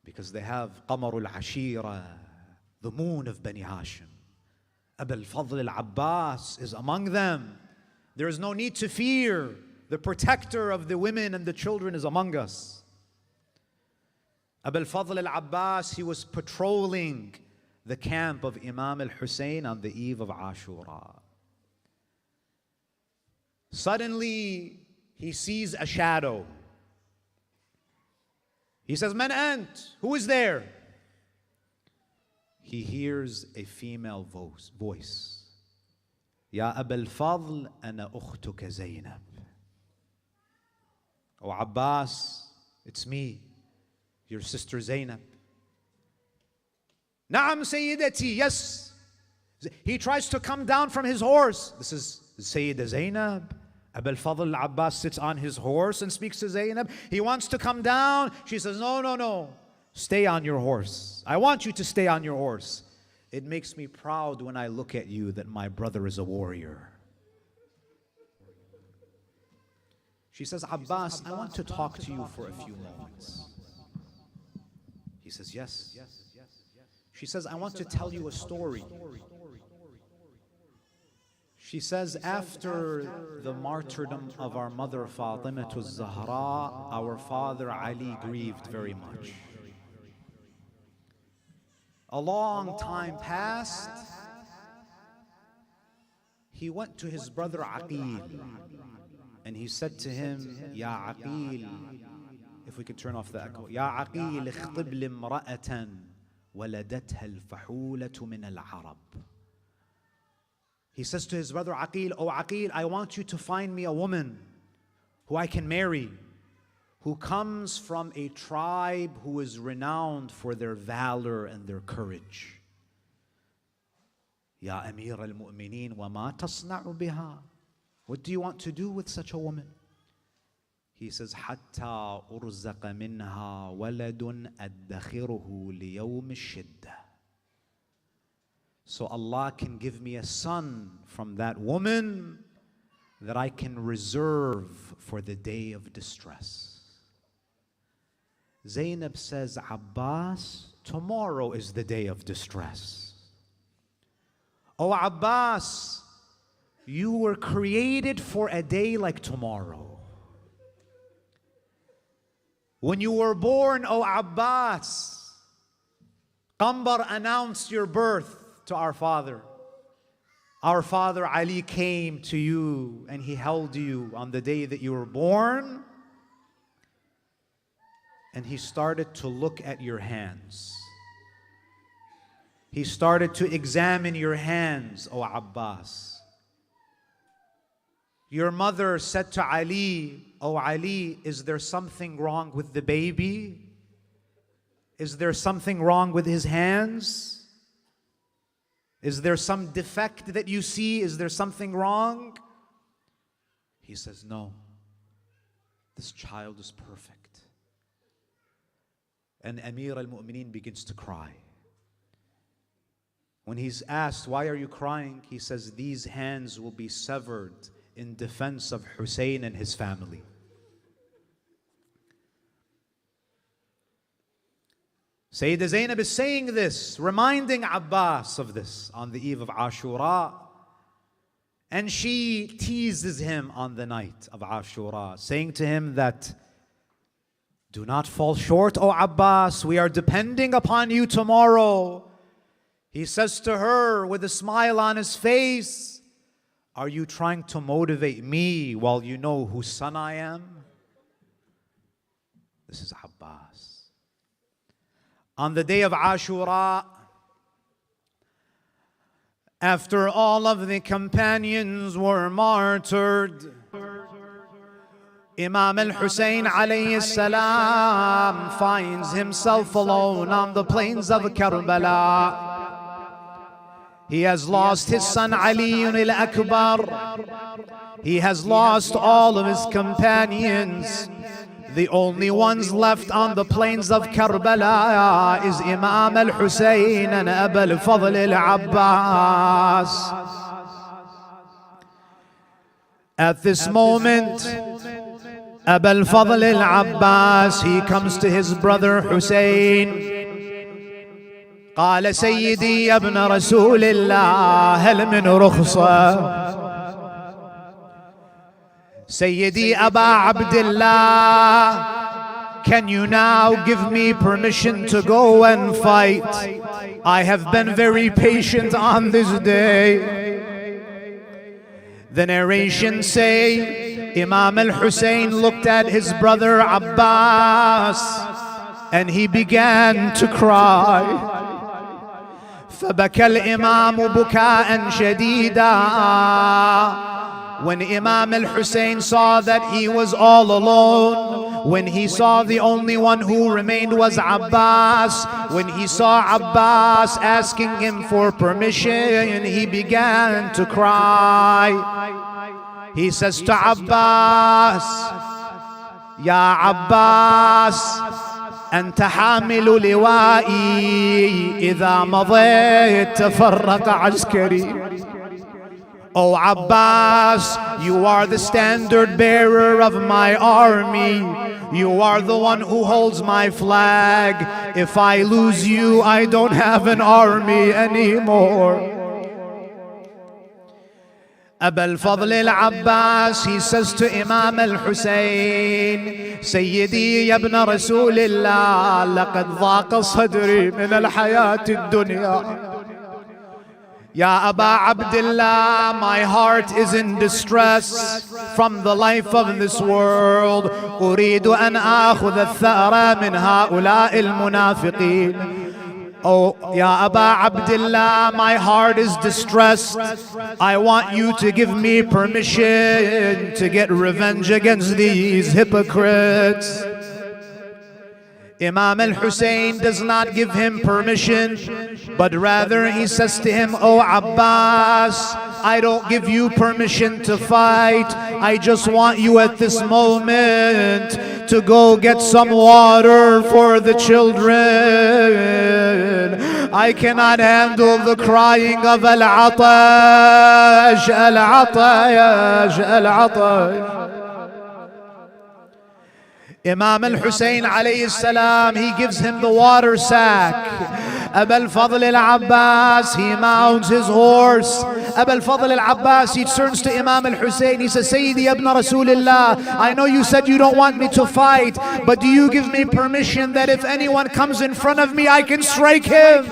Because they have Qamarul Ashira, the moon of Bani Hashim. Abul Fadl al-Abbas is among them. There is no need to fear. The protector of the women and the children is among us. Abul Fadl al-Abbas, he was patrolling the camp of Imam al-Hussein on the eve of Ashura. Suddenly, he sees a shadow. He says, "Man ant? Who is there?" He hears a female voice. "Ya Abul Fadl, ana ukhtuka Zainab." "Oh Abbas, it's me, your sister Zainab." "Na'am Sayyidati," yes. He tries to come down from his horse. This is Sayyidah Zainab. Abul Fadl al-Abbas sits on his horse and speaks to Zainab. He wants to come down. She says, "No, no, no. Stay on your horse. I want you to stay on your horse. It makes me proud when I look at you that my brother is a warrior." She says, "Abbas, I want to talk to you for a few moments." He says, "Yes." She says, "I want to tell you a story." She says, "After the martyrdom of our mother Fatima Zahra, our father Ali grieved very much. A long time passed. He went to his brother Aqil and he said to him, 'Ya Aqil,' if we could turn off the echo, 'Ya Aqil, ikhtib li imra'atan waladatha al-fahulatu min al-Arab.'" He says to his brother Aqil, "Oh Aqil, I want you to find me a woman who I can marry, who comes from a tribe who is renowned for their valor and their courage." "Ya Amir al-Mu'mineen, wa ma tasna'u biha?" What do you want to do with such a woman? He says, "Hatta urzaqa minha waladun addakhiruhu liyawm ash-shiddah." So Allah can give me a son from that woman that I can reserve for the day of distress. Zainab says, "Abbas, tomorrow is the day of distress." "Oh Abbas, you were created for a day like tomorrow. When you were born, oh Abbas, Qambar announced your birth to our father. Our father Ali came to you and he held you on the day that you were born. And he started to look at your hands. He started to examine your hands, O Abbas. Your mother said to Ali, "O Ali, is there something wrong with the baby? Is there something wrong with his hands? Is there some defect that you see? Is there something wrong?" He says, "No, this child is perfect." And Amir al-Mu'mineen begins to cry. When he's asked, "Why are you crying?" he says, "These hands will be severed in defense of Hussein and his family." Sayyidah Zainab is saying this, reminding Abbas of this on the eve of Ashura. And she teases him on the night of Ashura, saying to him that, "Do not fall short, O Abbas, we are depending upon you tomorrow." He says to her with a smile on his face, "Are you trying to motivate me while you know whose son I am?" This is Abbas. On the day of Ashura, after all of the companions were martyred, Imam al-Hussein alayhi salam finds himself alone on the plains of Karbala. He has lost his son Ali al-Akbar. He has lost all of his companions. The only ones left on the plains of Karbala is Imam al-Hussein and Abu al-Fadl al-Abbas. At this moment, Abu al-Fadl al-Abbas, he comes to his brother Hussein. قال سيدي يا ابن رسول الله هل من رخصة سيدي أبا عبد الله, can you now give me permission to go and fight? I have been very patient on this day. The narrations say Imam al-Hussein looked at his brother Abbas and he began to cry. فبكى الإمام بكاء شديدا. When Imam al-Hussein saw that he was all alone, when he saw the only one who remained was Abbas, when he saw Abbas asking him for permission, he began to cry. He says to Abbas, Ya Abbas, أنت حامل لوائي إذا مضيت تفرق عسكري. Oh Abbas, you are the standard bearer of my army. You are the one who holds my flag. If I lose you, I don't have an army anymore. Abu al-Fadl al-Abbas, he says to Imam al-Hussein, Sayyidi ya ibn Rasulillah, laqad dhaqa sadri min al-hayat ad-dunya. Ya Aba Abdullah, my heart is in distress from the life of this world. أريد أن آخذ الثأر من هؤلاء المنافقين. Oh, Ya Aba Abdullah, my heart is distressed. I want you to give me permission to get revenge against these hypocrites. Imam al-Hussein does not give him permission, but rather he says to him, Oh Abbas, I don't give you permission to fight. I just want you at this moment to go get some water for the children. I cannot handle the crying of al-atash, al-atash, al-atash. Imam al-Hussein alayhi salam, he gives him the water sack. Abu al-Fadl al-Abbas, he mounts his horse. Abu al-Fadl al-Abbas, he turns to Imam al-Hussein, he says, Sayyidi ibn Rasulillah, I know you said you don't want me to fight, but do you give me permission that if anyone comes in front of me, I can strike him?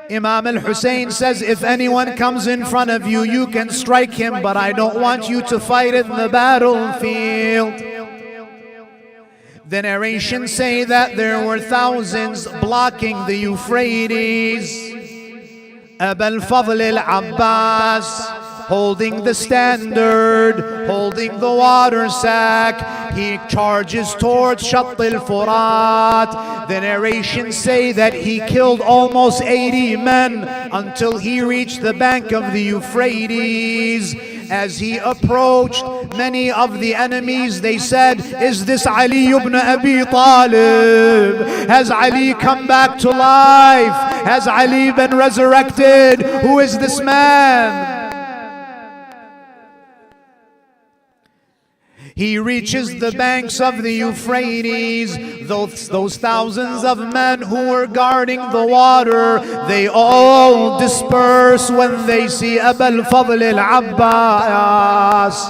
Imam al-Hussein says, if anyone comes in front of you, you can strike him, but I don't want you to fight in the battlefield. The narrations say that there were thousands blocking the Euphrates. Abu al-Fadl al-Abbas, holding the standard, holding the water sack, he charges towards Shatt al-Furat. The narrations say that he killed almost 80 men until he reached the bank of the Euphrates. As he approached, many of the enemies, they said, is this Ali ibn Abi Talib? Has Ali come back to life? Has Ali been resurrected? Who is this man? He reaches the banks of the Euphrates. Those thousands of men who were guarding the water, they all disperse when they see Abu al-Fadl al-Abbas.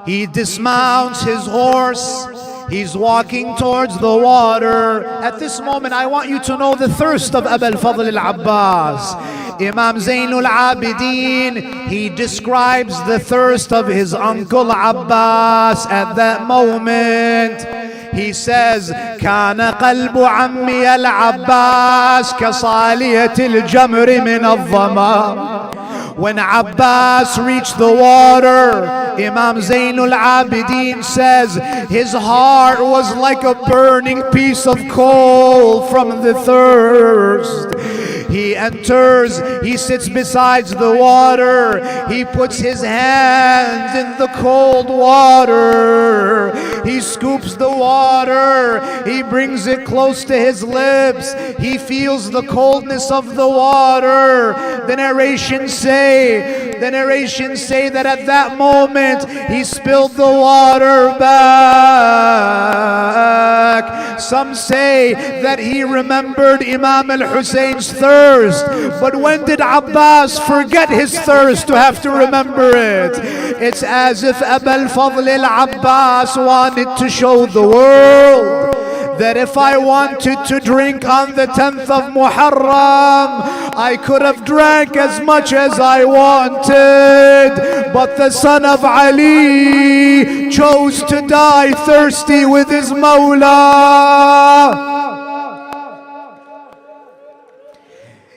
He dismounts his horse. He's walking towards the water. At this moment, I want you to know the thirst of Abu al-Fadl al-Abbas. Imam Zainul Abidin, he describes the thirst of his uncle Abbas at that moment. He says, كان قلب عمي العباس كصالية الجمر من الظما. When Abbas reached the water, Imam Zainul Abidin says his heart was like a burning piece of coal from the thirst. He enters, he sits beside the water. He puts his hands in the cold water. He scoops the water. He brings it close to his lips. He feels the coldness of the water. The narrations say that at that moment he spilled the water back. Some say that he remembered Imam al-Husayn's thirst. But when did Abbas forget his thirst to have to remember it? It's as if Abu al-Fadl al-Abbas wanted to show the world that if I wanted to drink on the 10th of Muharram, I could have drank as much as I wanted. But the son of Ali chose to die thirsty with his Mawla.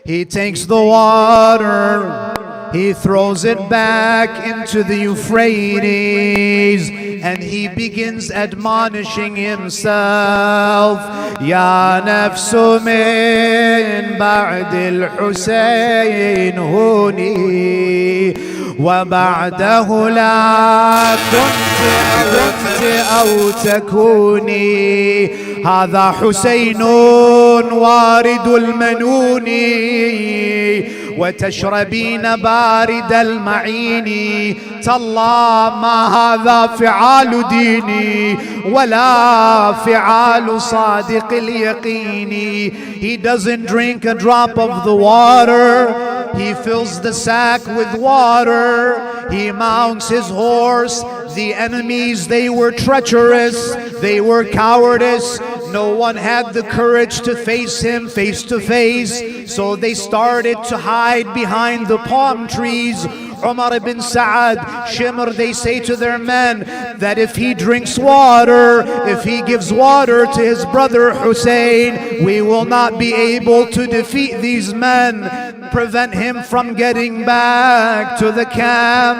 He takes the water, he throws it back into the Euphrates, and he begins admonishing himself. Ya nafsu min ba'd al-Husayn huni wa ba'dahu la kunti aw takuni. هذا حسين وارد المنون وتشربين بارد المعين. تالله ما هذا فعال ديني ولا فعال صادق اليقين. He doesn't drink a drop of the water. He fills the sack with water. He mounts his horse. The enemies, they were treacherous. They were cowardice. No one had the courage to face him face to face. So they started to hide behind the palm trees. Umar ibn Sa'ad, Shimr, they say to their men that if he drinks water, if he gives water to his brother Hussein, we will not be able to defeat these men, prevent him from getting back to the camp.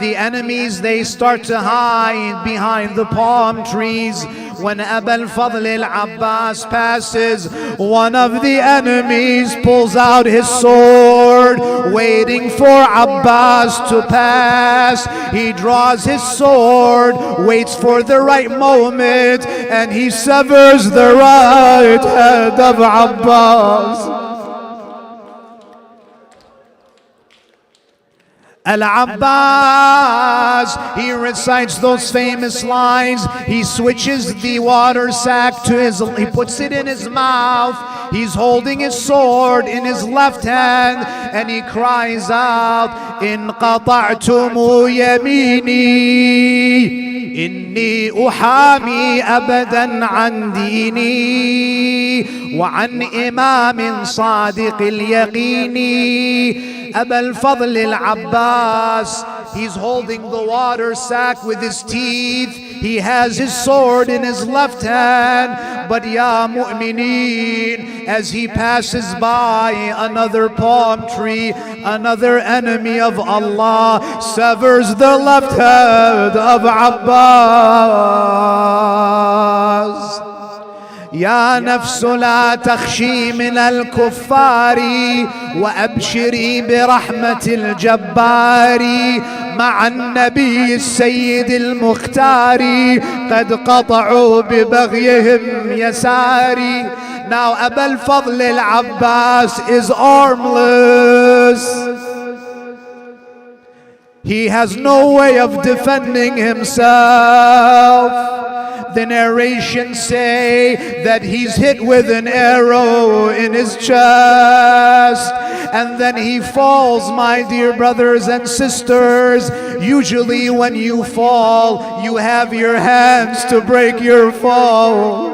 The enemies, they start to hide behind the palm trees. When Abu al-Fadl al-Abbas passes, one of the enemies pulls out his sword, waiting for Abbas to pass. He draws his sword, waits for the right moment, and he severs the right head of Abbas. Al-Abbas, he recites those famous lines. He switches the water sack to he puts it in his mouth. He's holding his sword in his left hand, and he cries out, "In qata'tumu yamini, inni uhami abadan an dini, wa an imamin sadiq al-yaqini." Abu al-Fadl al-Abbas, he's holding the water sack with his teeth. He has his sword in his left hand. But ya mu'mineen, as he passes by another palm tree, another enemy of Allah severs the left head of Abbas. يا نفس لا تخشي من الكفار وأبشري برحمة الجبار مع النبي السيد المختار قد قطعوا ببغيهم يساري. Now Abu al-Fadl al-Abbas is armless. He has no way of defending himself. The narrations say that he's hit with an arrow in his chest, and then he falls, my dear brothers and sisters. Usually when you fall, you have your hands to break your fall.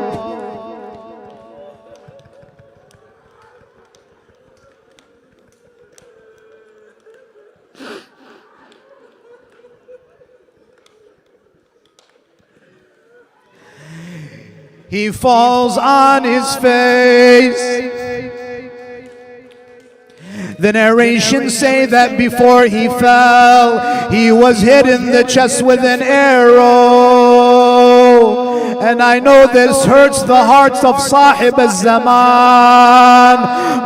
He falls on his face. The narrations say that before he fell, he was hit in the chest with an arrow. And I know this hurts the hearts of Sahib al-Zaman,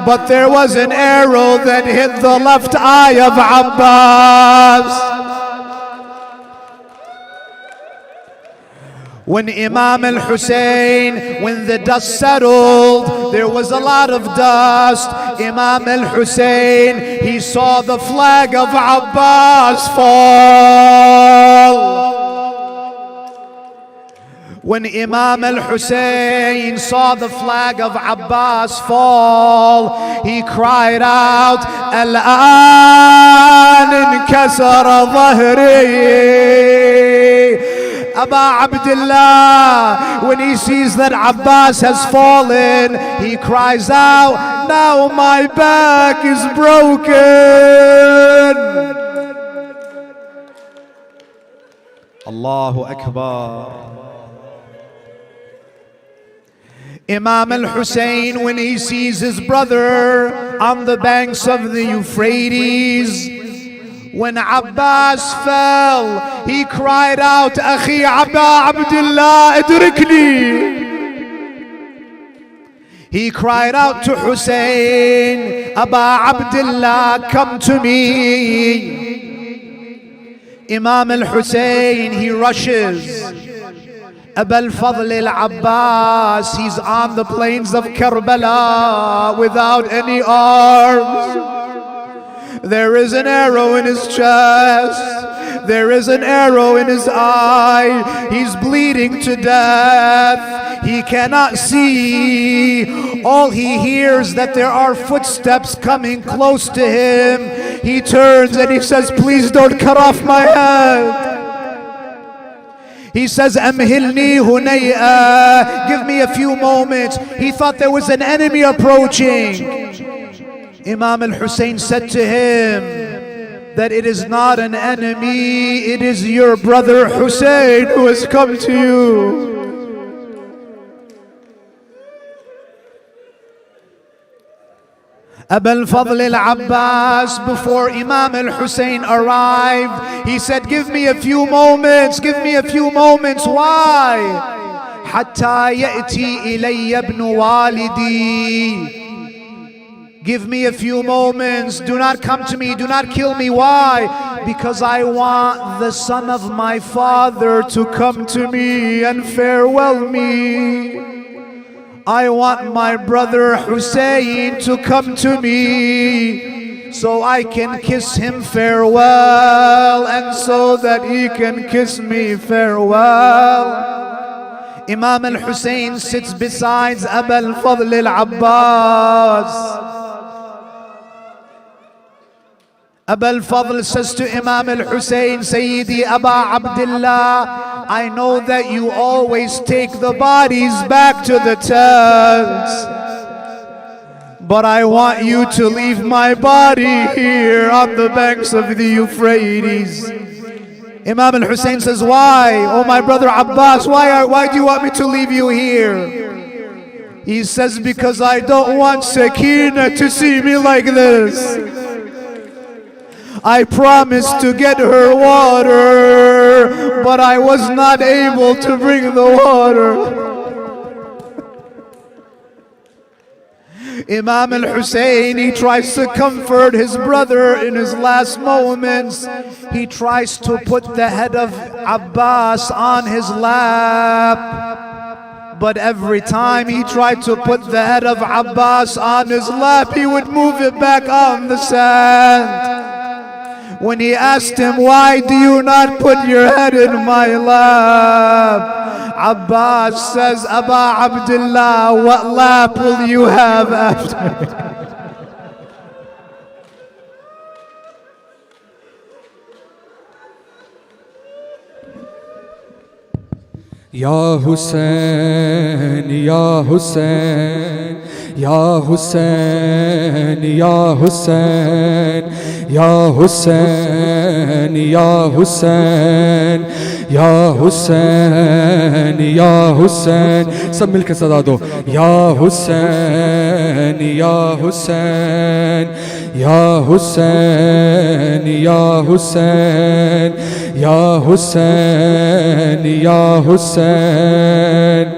but there was an arrow that hit the left eye of Abbas. When Imam al-Hussein, when the dust settled, there was a lot of dust. Imam al-Hussein, he saw the flag of Abbas fall. When Imam al-Hussein saw the flag of Abbas fall, he cried out, Al-an inkasara dhahri. Aba Abdullah, when he sees that Abbas has fallen, he cries out, now my back is broken. Allahu Akbar. Imam al-Hussein, when he sees his brother on the banks of the Euphrates, when Abbas fell, he cried out, Akhi Aba Abdullah, idrikni. He cried out to Hussein, Aba Abdullah, come to me. Imam al-Hussein, he rushes. Aba al-Fadl al-Abbas, he's on the plains of Karbala without any arms. There is an arrow in his chest. There is an arrow in his eye. He's bleeding to death. He cannot see. All he hears that there are footsteps coming close to him. He turns and he says, please don't cut off my head. He says, Amhilni hunay'a, give me a few moments. He thought there was an enemy approaching. Imam al-Hussein said to him that it is not an enemy, it is your brother Hussein who has come to you. Aba al-Fadl al-Abbas, before Imam al-Hussein arrived, he said, give me a few moments, give me a few moments. Why? Hatta ya'ti ilayya ibn walidi. Give me a few moments. Do not come to me. Do not kill me. Why? Because I want the son of my father to come to me and farewell me. I want my brother Hussein to come to me so I can kiss him farewell and so that he can kiss me farewell. Imam al-Hussein sits beside Aba al-Fadl al-Abbas. Aba al-Fadl says to Imam al-Hussein, Sayyidi Aba Abdullah, I know that you always take the bodies back to the tents, but I want you to leave my body here on the banks of the Euphrates. Imam al-Hussein says, why? Oh my brother Abbas, why do you want me to leave you here? He says, because I don't want Sakina to see me like this. I promised to get her water, but I was not able to bring the water. Imam al-Hussein, he tries to comfort his brother in his last moments. He tries to put the head of Abbas on his lap. But every time he tried to put the head of Abbas on his lap, he would move it back on the sand. When he asked him, why do you not put your head in my lap? Abbas says, Aba Abdullah, what lap will you have after? Ya Hussein, Ya Hussein, Ya Hussein, Ya Hussein, Ya Hussein, Ya Hussein, Ya Hussein, Ya Hussein. सब मिलकर सदा दो. Ya Hussein, Ya Hussein, या हुसैन या हुसैन या हुसैन या हुसैन।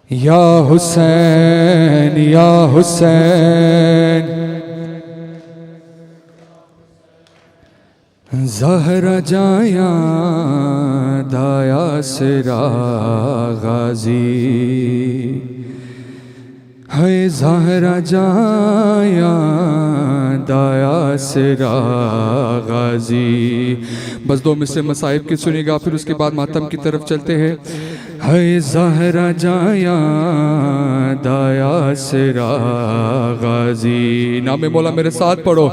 या हुसैन या हुसैन। ज़हरा जाया दाया सिरा गाजी है, ज़हरा जाया दाया सिरा गाजी। बस 2 मिसरे मसाइब की सुनिएगा, फिर उसके बाद मातम की तरफ चलते हैं। है ज़हरा जाया दाया सिरा गाजी। नाम मौला मेरे साथ पढ़ो।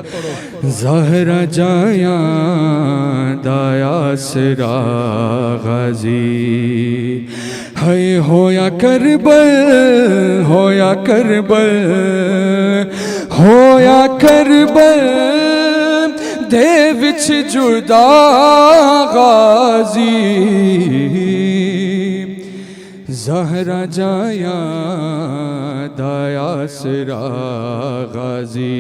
ज़हरा जाया दाया सिरा गाजी है, होया करबल होया करबल होया करबल दे विच जुदा गाजी। ज़हरा जाया दाया सिरा गाजी।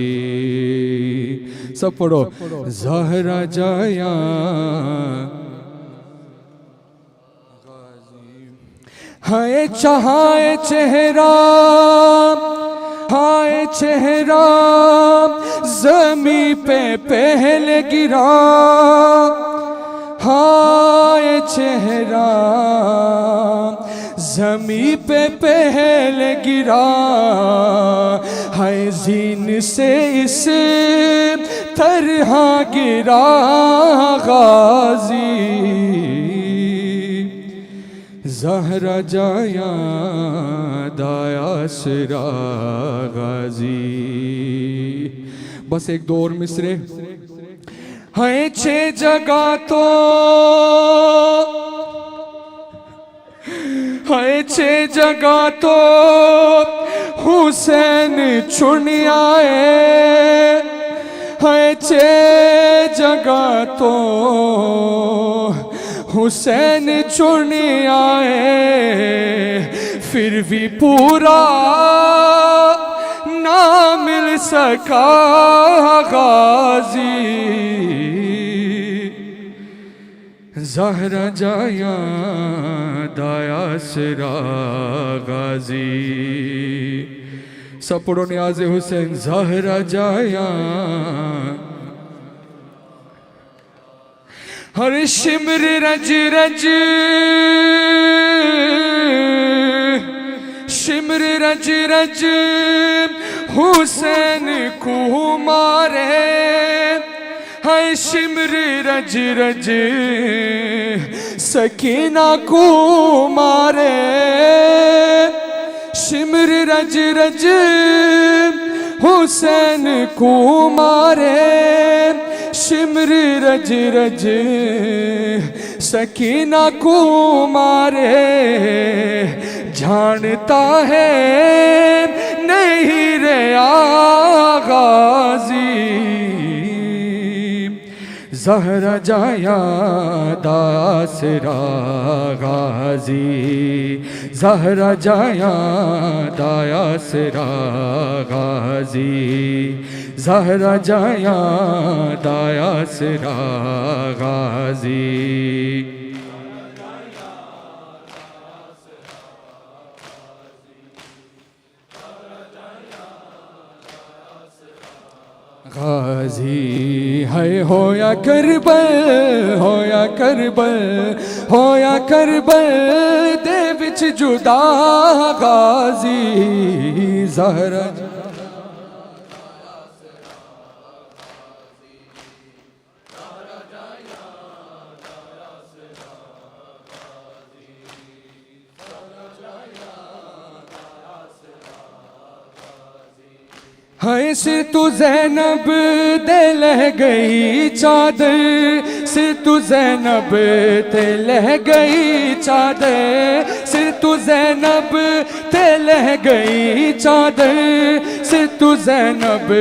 सब पढ़ो। ज़हरा जाया हाय चाहे चेहरा हाय चेहरा ज़मी पे पहले गिरा। हाय चेहरा ज़मी पे पहले गिरा। हाय जीन से इस तरह गिरा गाजी। ज़हरा जाया दाया सिरा गाजी। बस 1-2 और मिसरे। है 6 जगह तो है 6 जगह तो हुसैन चुनिया है 6 जगह तो हुसैन चुनिया फिर भी पूरा ना मिल सका गाजी। ज़हरा जाया दाया सिरा गाजी। सब पढ़ो नियाज़ हुसैन। ज़हरा जाया हर शिमर रज रज शिमर रज रज हुसैन को मारे। है शिमर रज रज सकीना को मारे। शिमर रज रज हुसैन को मारे। शिमर रज रज सकीना को मारे। जानता है नहीं रे गाजी। ज़हरा जाया दासरा गाजी। ज़हरा जाया दासरा गाजी। ज़हरा जाया दासरा गाजी। गाजी है होया करबल होया करबल होया करबल दे विच जुदा गाजी। ज़हरा हाय सिर तू ज़ैनब दे लह गई चादर, सिर तू ज़ैनब ते लह गई चादर, सिर तू ज़ैनब ते लह गई चादर, सिर तू ज़ैनब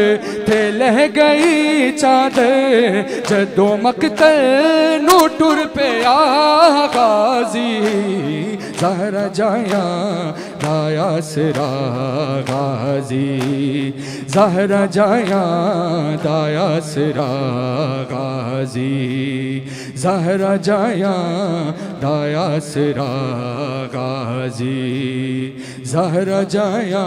ते लह गई चादर। जदों मकतल नू टुर पे आ गाज़ी, ज़हरा जाया दाया सिरा गाज़ी, ज़हरा जाया दाया सिरा गाज़ी, ज़हरा जाया दाया सिरा गाज़ी, ज़हरा जाया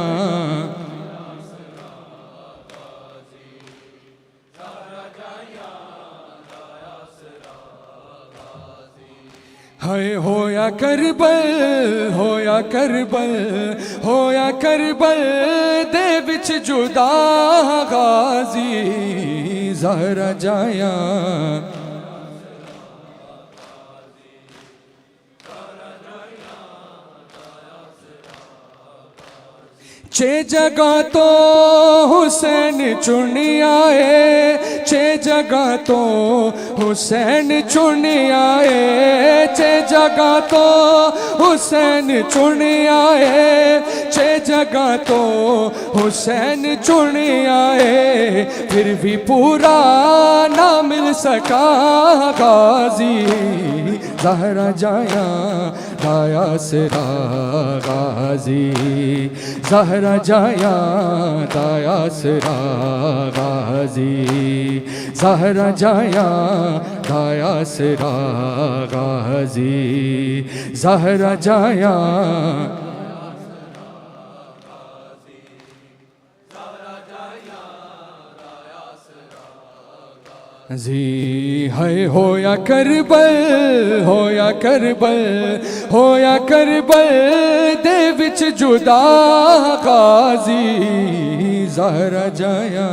हाय होया करबल, होया करबल, होया करबल दे विच जुदा गाज़ी, ज़हरा जाया छे जगह तो हुसैन चुन आए, छे जगह तो हुसैन चुन आए, छे जगह तो हुसैन चुन आए, छे जगह तो हुसैन चुन आए, फिर भी पूरा ना मिल सका गाज़ी, ज़हरा जाया दाया सिरा गाज़ी, ज़हरा जाया दाया सिरा गाज़ी, ज़हरा जाया दाया सिरा गाज़ी, ज़हरा जाया जी। है होया करबल, होया करबल, होया करबल दे विच जुदा गाज़ी, ज़हरा जाया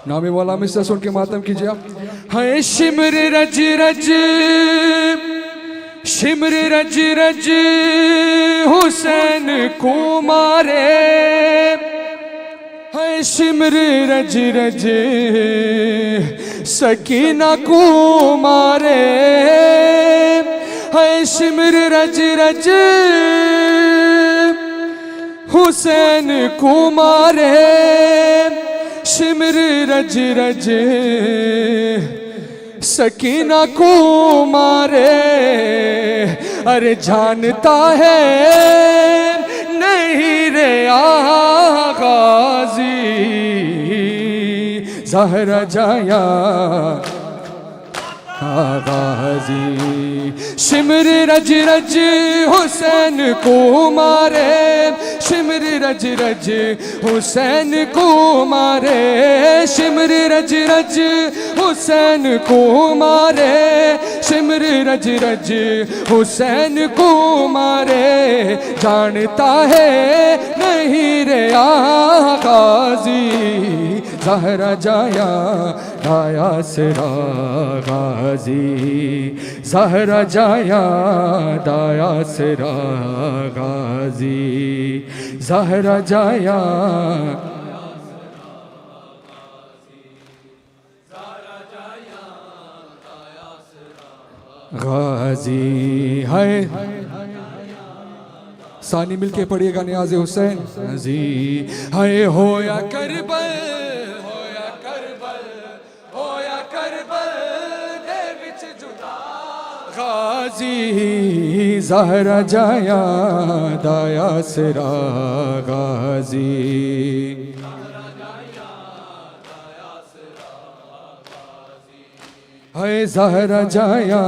नामी वाला मिस्टर सुन के मातम कीजिए आप। है शिमर रज रज, शिमर रज रज हुसैन को मारे, है शिमर रज रज सकीना को मारे, है शिमर रज रज हुसैन को मारे, शिमर रज रज सकीना को मारे। अरे जानता है नहीं रे गाज़ी, ज़हरा जाया गाज़ी, शिमर रज रज हुसैन को मारे, शिमर रज रज हुसैन को मारे, शिमर रज रज हुसैन को मारे, शिमर रज रज हुसैन को मारे। जानता है नहीं रे गाज़ी, ज़हरा जाया दाया सिरा गाज़ी, ज़हरा जाया दाया सिरा गाज़ी, ज़हरा जाया गाज़ी। है सानी मिलके पढ़िएगा नियाज़े हुसैन जी। है होया करबल, होया करबल, होया करबल दे विच जुदा गाज़ी, ज़हरा जाया दाया सिरा गाज़ी, है ज़हरा जाया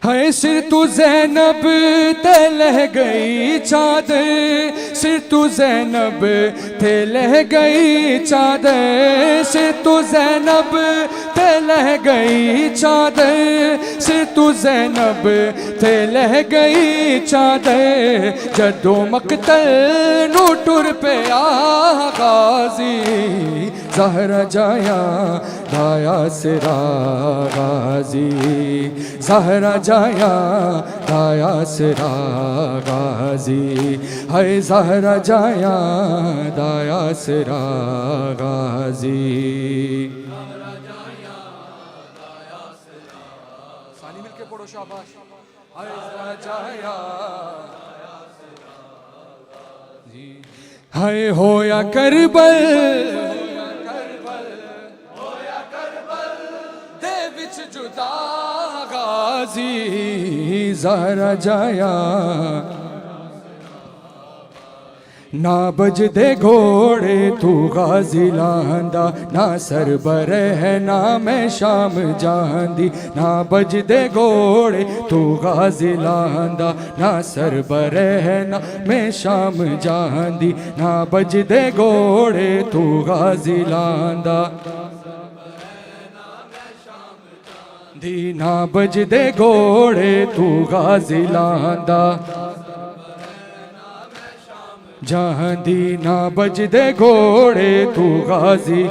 है सिर तू ज़ैनब ते लह गई चादर, सिर तू ज़ैनब ते लह गई चादर, सिर तू ज़ैनब ते लह गई चादर, सिर तू ज़ैनब ते लह गई चादर। जदों मकतल नू टुर पे आ गाज़ी, ज़हरा जाया दाया सिरा गाजी ज़हरा जाया दाया सिरा गाजी है ज़हरा जाया दाया सिरा गाजी सानी मिलके पढ़ो शाबाश है ज़हरा जाया हाय होया करबल दे विच जुदा गाजी ज़हरा जाया ना बजदे घोड़े तू गाजी लांदा ना सर बरे है ना मैं शाम जांदी ना बजदे घोड़े तू गाजी लांदा ना सर बरे है ना मैं शाम जांदी ना बजदे घोड़े तू गाजी लांदा दी ना बजदे घोड़े तू गाजी लांदा जहाँ दी ना बजदे घोड़े तू गाजी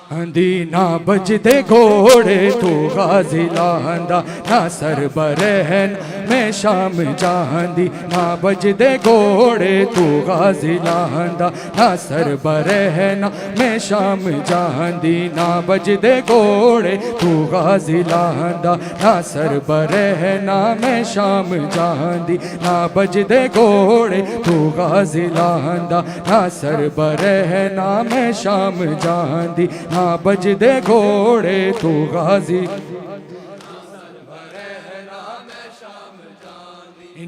दी ना बजदे घोड़े तू गाजी लांदा ना सर बरहन मैं शाम जांदी ना बजदे घोड़े तू गाजी लांदा ना सर बरहन मैं शाम जांदी ना बजदे घोड़े तू गाजी लांदा ना सर बरहन मैं शाम जांदी ना बजदे घोड़े तू गाजी लांदा ना सर बरहन मैं शाम जांदी ना बजदे घोड़े तू गाजी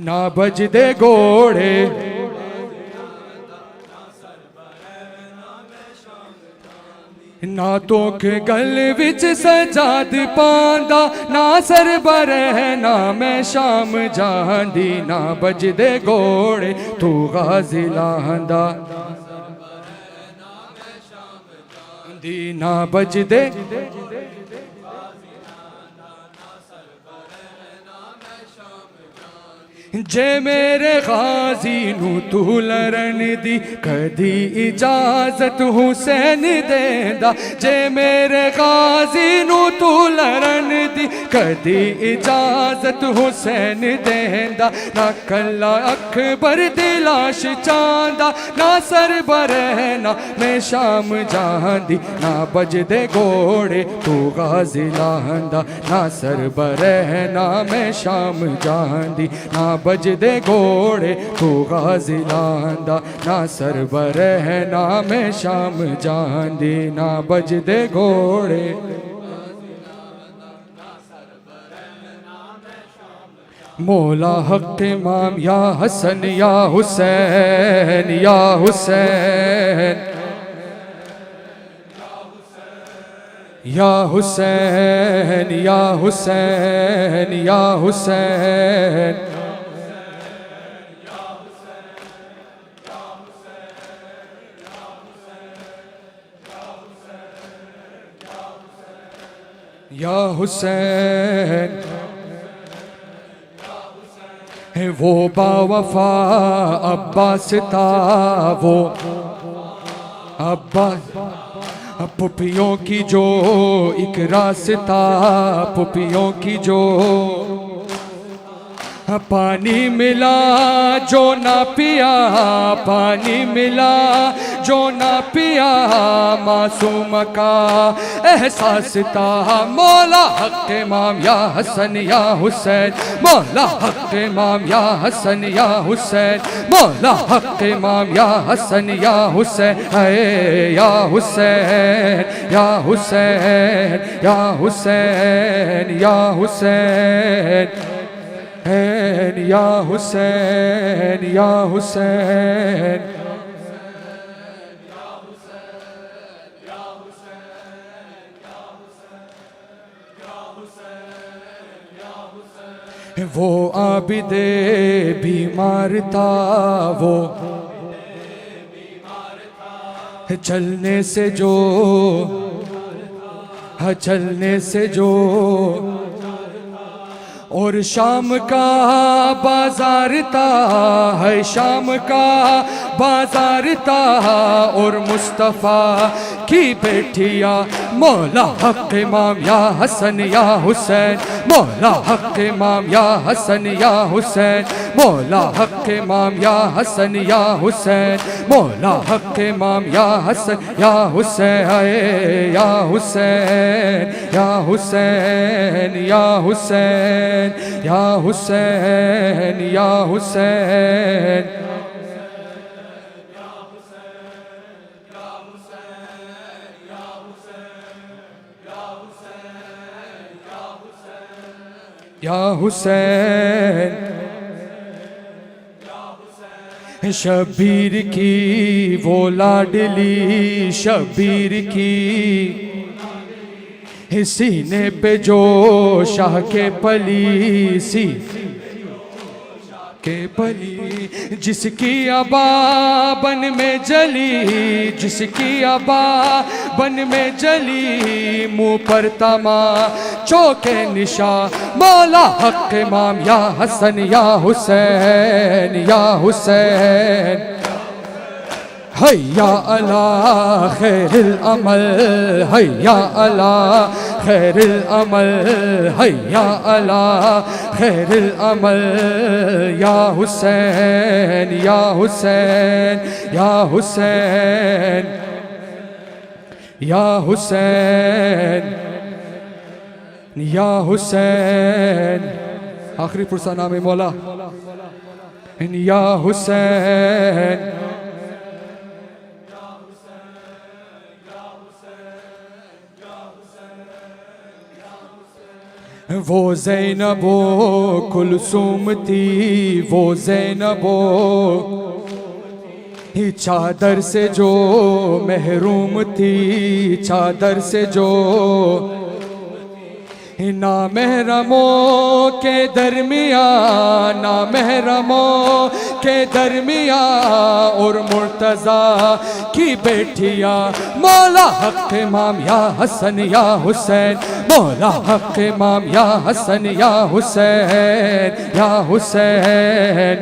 ना बजदे घोड़े ना तोख गल विच सजाद पांदा ना सर बरह ना मैं शाम जांदी ना बजदे घोड़े तू गाजी लांदा दी ना बजदे जे मेरे गाजी नू तू लरण दी कदी इजाजत हुसैन देंदा जे मेरे गाजी नू तू लरण दी कदी इजाजत हुसैन देंदा ना कल्ला अकबर दी लाश चांदा ना सर बरहना मैं शाम जांदी ना बजदे घोड़े तू गाजी लांदा ना सर बरहना मैं शाम जांदी ना बजदे घोड़े तू गाजी लांदा ना सर बरहना मैं शाम जांदी ना बजदे घोड़े मौला हक इमाम या हसन या हुसैन या हुसैन या हुसैन या हुसैन या हुसैन या हुसैन है वो बावफा अब्बास था वो अब्बास पुपियों की जो एक रास्ता पुपियों की जो पानी मिला जो ना पिया पानी मिला जो ना पिया मासूम का एहसास था मौला हक इमाम या हसन या हुसैन मौला हक इमाम या हसन या हुसैन मौला हक इमाम या हसन या हुसैन है या हुसैन या हुसैन या हुसैन या हुसैन या हुसैन या हुसैन वो आबिदे बीमार था वो चलने से जो चलने से जो और शाम का बाजार था है शाम का बाजार ताहा और मुस्तफ़ा की बेटिया मौला हक इमाम या हसन या हुसैन मौला हक इमाम या हसन या हुसैन मौला हक इमाम या हसन या हुसैन मौला हक इमाम या हसन या हुसैन या हुसैन या हुसैन या हुसैन या हुसैन या हुसैन या हुसैन शबीर की वो लाडली शबीर की सीने पे जो शाह के पली सी के पली जिसकी अबा बन में जली जिसकी अबा बन में जली मुँह पर तमा चौके निशा मौला हक इमाम या हसन या हुसैन या हुसैन हैया अला खैरिल अमल हैया अला खैरिल अमल हैया अला खैरिल अमल या हुसैन या हुसैन या हुसैन या हुसैन या हुसैन आखिरी पुरसा नाम है मौला या हुसैन वो ज़ैनबो कुलसूम थी वो ज़ैनबो चादर से जो महरूम थी चादर से जो ना महरमों के दरमियाँ ना महरमों के दरमियाँ और मुर्तज़ा की बेटियाँ मौला हक इमाम या हसन या हुसैन मौला हक इमाम या हसन या हुसैन या Hussain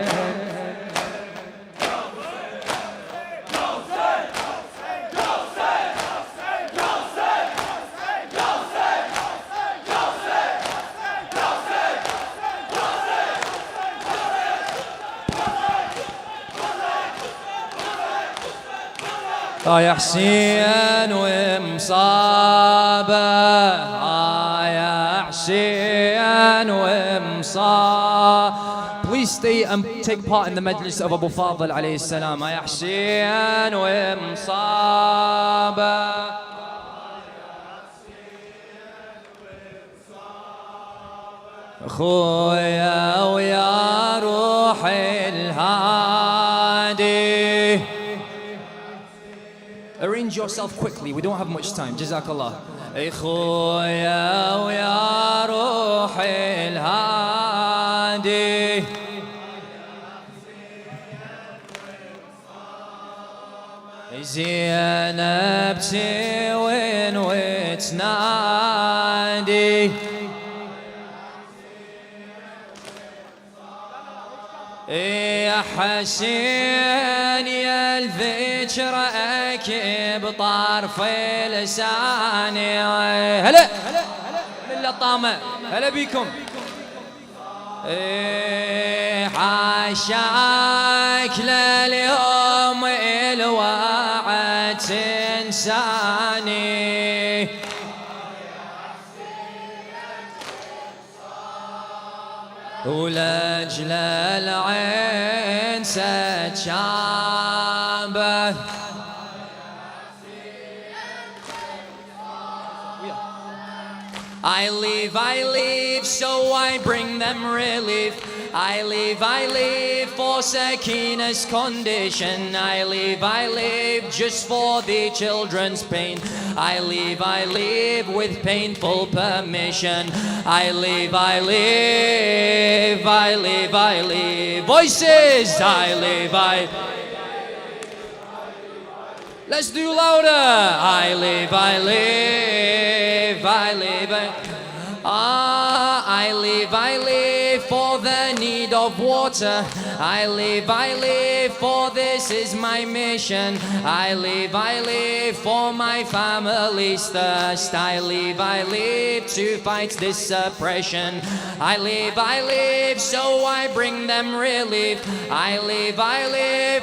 يا حسين ومصابه يا حسين ومصابه. Please stay and take part in the Majalis of Abu Fadl alayhi salam. يا حسين ومصابه خويا ويا روح الهادي. Arrange yourself quickly, we don't have much time. Jazakallah. خويا ويا روح الهادي زينب تسوين وتنادي يا حسين يا الذكر أكب طرف لساني. هلا من لطامة هلا بيكم. حاشاك لليوم الوعد تنساني ولأجل العين ستشابه. I leave, so I bring them relief. I leave for Sakina's condition. I leave just for the children's pain. I leave with painful permission. I leave. Voices, I leave. Let's do louder. I leave. I leave for the need of water. I live, for this is my mission. I live for my family's thirst. I live to fight this oppression. I live so I bring them relief. I live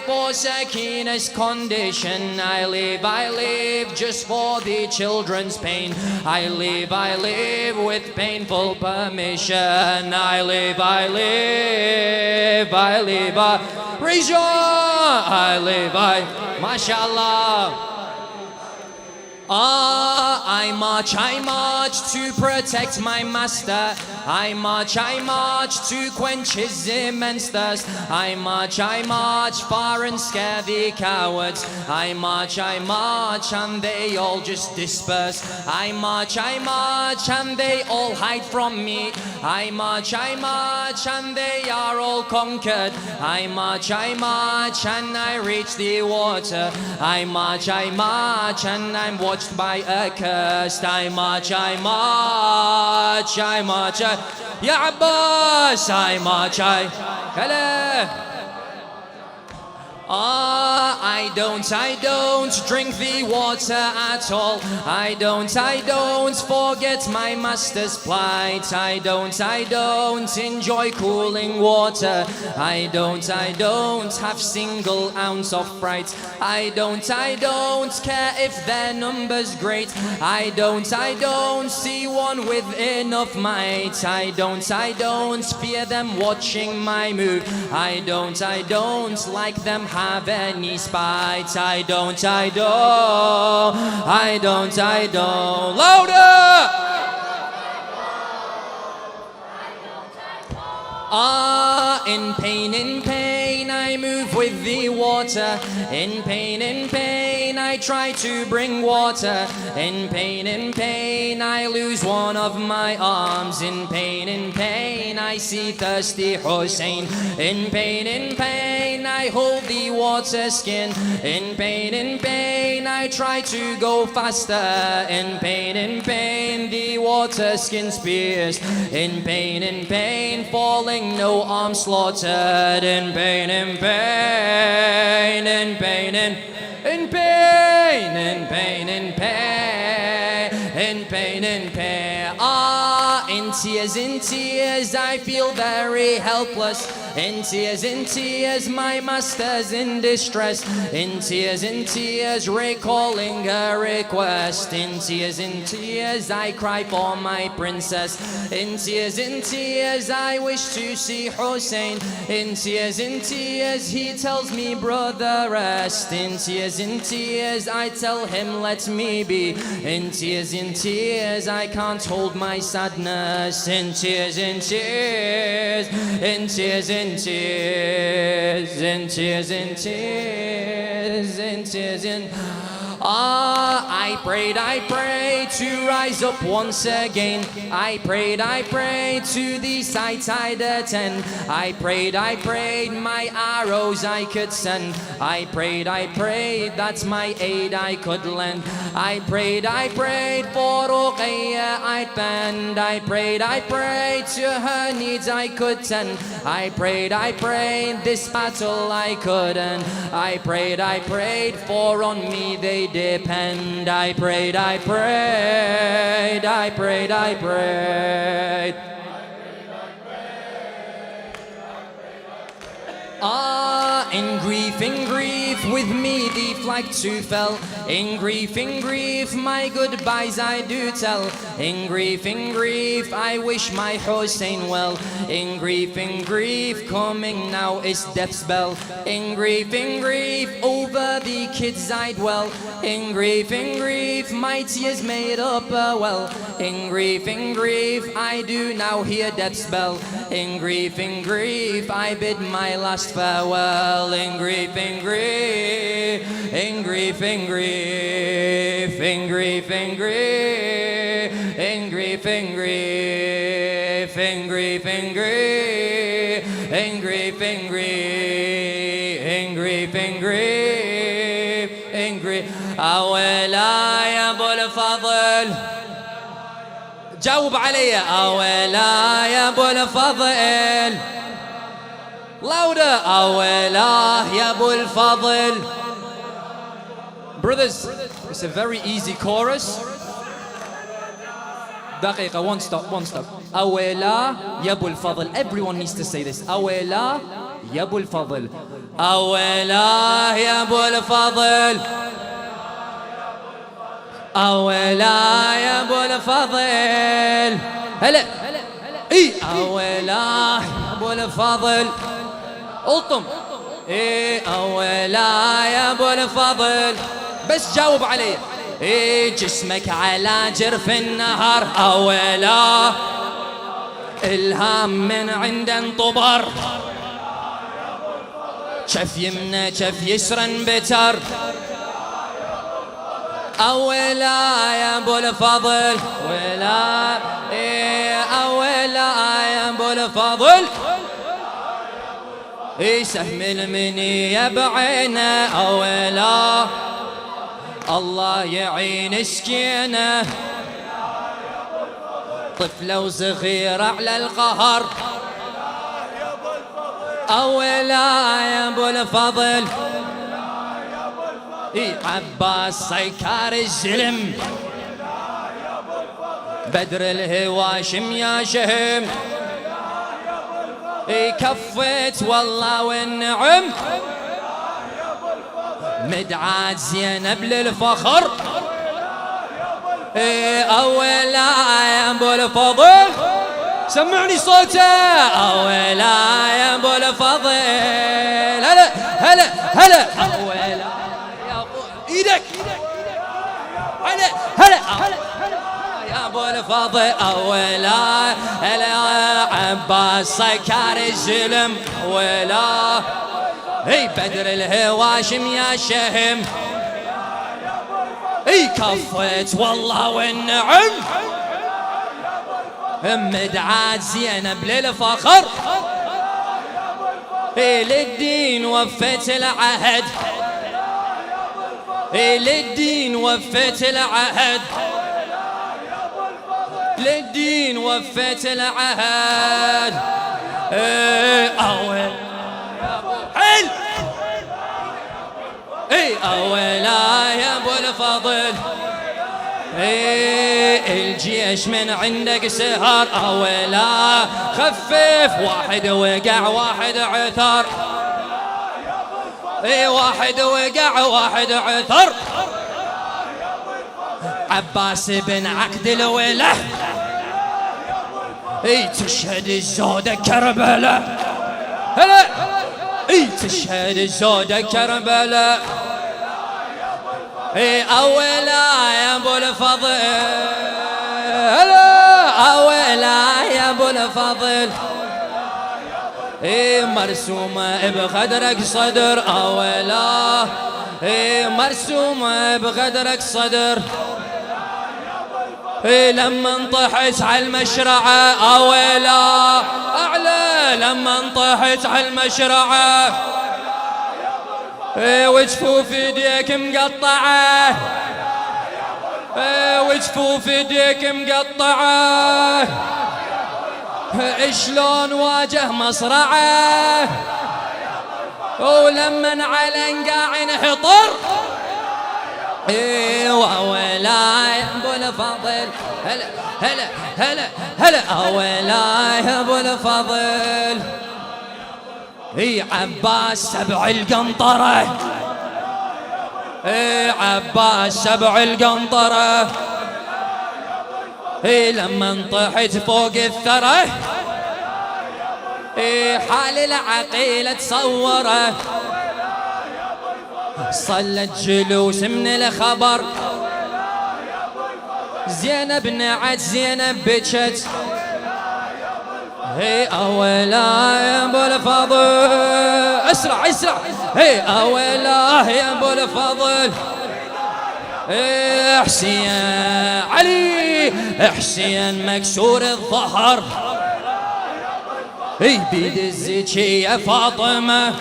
for Sakina's condition. I live just for the children's pain. I live with painful permission. I live, raise your, mashallah. I march to protect my master. I march to quench his immense thirst. I march far and scare the cowards. I march and they all just disperse. I march and they all hide from me. I march and they are all conquered. I march and I reach the water. I march and I'm watched by a curse. I march, Ya Abbas, I march, I don't drink the water at all. I don't forget my master's plight. I don't enjoy cooling water. I don't have single ounce of fright. I don't care if their number's great. I don't see one with enough might. I don't fear them watching my move. I don't like them have any spite. I don't, louder! In pain, I move with the water. In pain, I try to bring water. In pain, I lose one of my arms. In pain, I see thirsty Hussein. In pain, I hold the water skin. In pain, I try to go faster. In pain, the water skin's pierced. In pain, falling, no arm slaughtered. In pain, in tears, I feel very helpless. In tears, my master's in distress. In tears, recalling a request. In tears, I cry for my princess. In tears, I wish to see Hussein. In tears, he tells me, brother, rest. In tears, I tell him, let me be. In tears, I can't hold my sadness. In tears, I prayed to rise up once again. I prayed to the sight I'd attend. I prayed my arrows I could send. I prayed that's my aid I could lend. I prayed for Ruqayya I'd bend. I prayed to her needs I could tend. I prayed this battle I could end. I prayed for on me they depend. I prayed. In grief, with me the flag too fell. In grief, my goodbyes I do tell. In grief, I wish my Hussein well. In grief, coming now is death's bell. In grief, over the kids I dwell. In grief, my tears made up a well. In grief, I do now hear death's bell. In grief, I bid my last farewell. In grief, in grief, in grief, in grief, in grief, in grief, in grief, in grief, in grief, in grief, in grief, in grief, in grief, in grief, in grief. أولا يا أبو الفضل جاوب علي. أولا يا أبو الفضل. louder. أولا يا أبو الفضل. Brothers, it's a very easy chorus. دقيقة, one stop. أولا يا أبو الفضل. Everyone needs to say this. أولا يا أبو الفضل. أولا يا أبو الفضل. أولا يا أبو الفضل. هلا إي أولا يا أبو الفضل. ألطم. إي أولا يا أبو الفضل. بس جاوب علي. إي جسمك على جرف النهر. أولا الهام من عند انطبر. شف يمنى شف يسرى بتر. أولا يا أبو الفضل. ولا إيه أولا يا أبو الفضل. إيه سهم المنية بعينه. أولا الله يعين سكينه. طفلة وصغيرة على القهر. أولا يا أبو الفضل. إيه عباس سيكار الزلم. بدر الهواشم يا شهم. إيه كفيت والله والنعم. مدعاة زينب للفخر. إيه أولا يا أبو الفضل. سمعني صوته. أولا يا أبو الفضل. هلا هلا هلا. أولا يا أبو إيدك. هلا هلا يا أبو الفضل. أولا هلا عباس سكار الزلم. ولا هي بدر الهواشم يا شهم. اي كفيت والله والنعم. مدعاة زينب للفخر. اي للدين وفيت العهد. اي للدين وفيت العهد. للدين وفيت العهد. اي اول حل. اي اولا يا ابو الفضل. اي الجيش من عندك سهر. اولا خفف. واحد وقع واحد عثر. اي واحد وقع واحد عثر. عباس بن عقد الوله. اي تشهد الزودة كربلاء. هلا اي تشهد الزودة كربلاء. اي اولا يا ابو الفضل. هلا اولا يا ابو الفضل. اي مرسومة بغدرك صدر. اولا اي مرسومة بغدرك صدر. اي لما انطحت على المشرعة. اولا اعلى لما انطحت على المشرعة. اي وجفوف ايديك مقطعة. اي وجفوف ايديك مقطعة. شلون واجه مصرعة. ولمن على انقاع انحطر. اي ولا يا ابو الفضل. هلا هلا هلا هلا. اولا يا ابو الفضل. اي عباس سبع القنطرة. اي عباس سبع القنطرة. اي لما انطحت فوق الثرى. اي حال العقيلة تصوره. صلت جلوس من الخبر. زينب نعت زينب بجت. هي اولا يا ابو الفضل. اسرع اسرع. هي اولا يا ابو الفضل. حسين علي حسين مكسور الظهر. هي بيد الزكية فاطمة.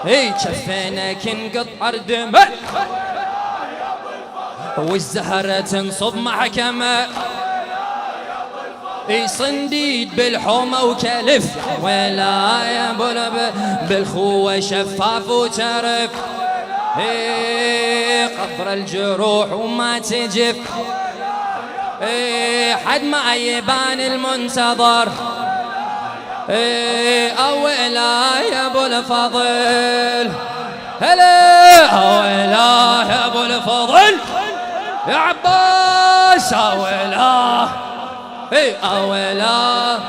هي جفينك انقطع دمه. والزهرة تنصب محكمة. صنديد بالحومة وكلف ولا ينبل بالخوة شفاف وترف قطر الجروح وما تجف حد ما يبان المنتظر أولا يا ابو الفضل هلا أولا يا ابو الفضل يا عباس أولا أولا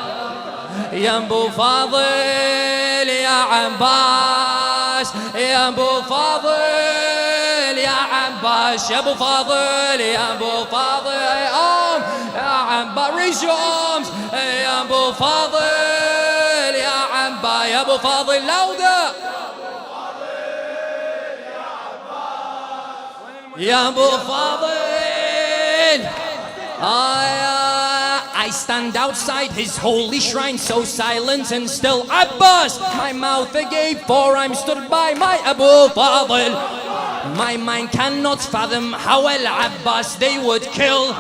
يا ابو فاضل يا عباس يا ابو فاضل يا عباس يا ابو فاضل يا ابو فاضل يا عباس raise your arms يا ابو فاضل يا عباس يا ابو فاضل louder يا ابو فاضل I stand outside his holy shrine, so silent and still. Abbas, my mouth agape, for I'm stood by my Abu Fadl. My mind cannot fathom how Al-Abbas they would kill.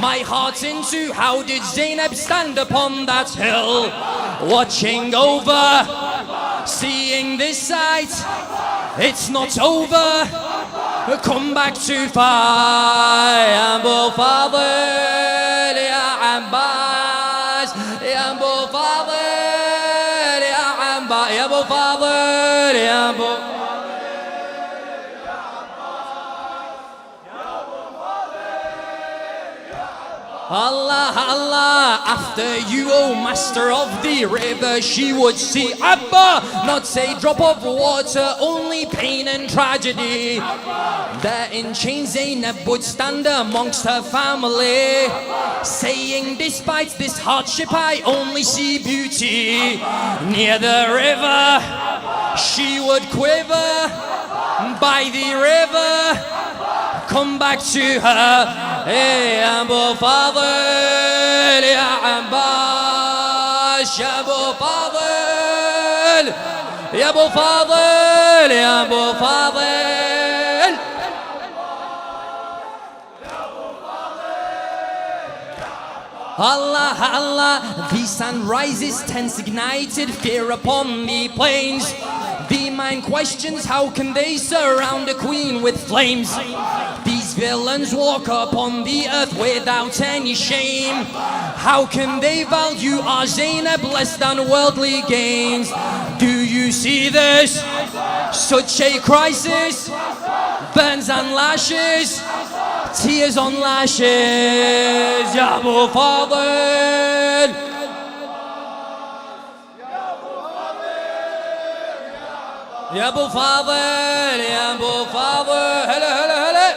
My heart's into how did Zainab stand upon that hill, watching over, seeing this sight. It's not over. Come back to fight, Abu Fadl, ya Abbas, ya Abu Fadl, ya Abbas, ya Abu Fadl, ya Abu. Allah, Allah, after you, O master of the river, she would see Abba, not a drop of water, only pain and tragedy. There in chains Zainab would stand amongst her family, saying, despite this hardship I only see beauty. Near the river, she would quiver, by the river, come back to her. Hey, Abu Fadl, ya Abbas, ya Abu Fadl, ya Abu Fadl, ya Abu Fadl. Allah, Allah, the sun rises, tense, ignited, fear upon the plains. The mind questions, how can they surround a queen with flames? These villains walk upon the earth without any shame. How can they value our Zainab less than worldly gains? Do you see this? Such a crisis, burns and lashes, tears on lashes. Ya Abu Fadl, يا ابو فاضل يا ابو فاضل هلا هلا هلا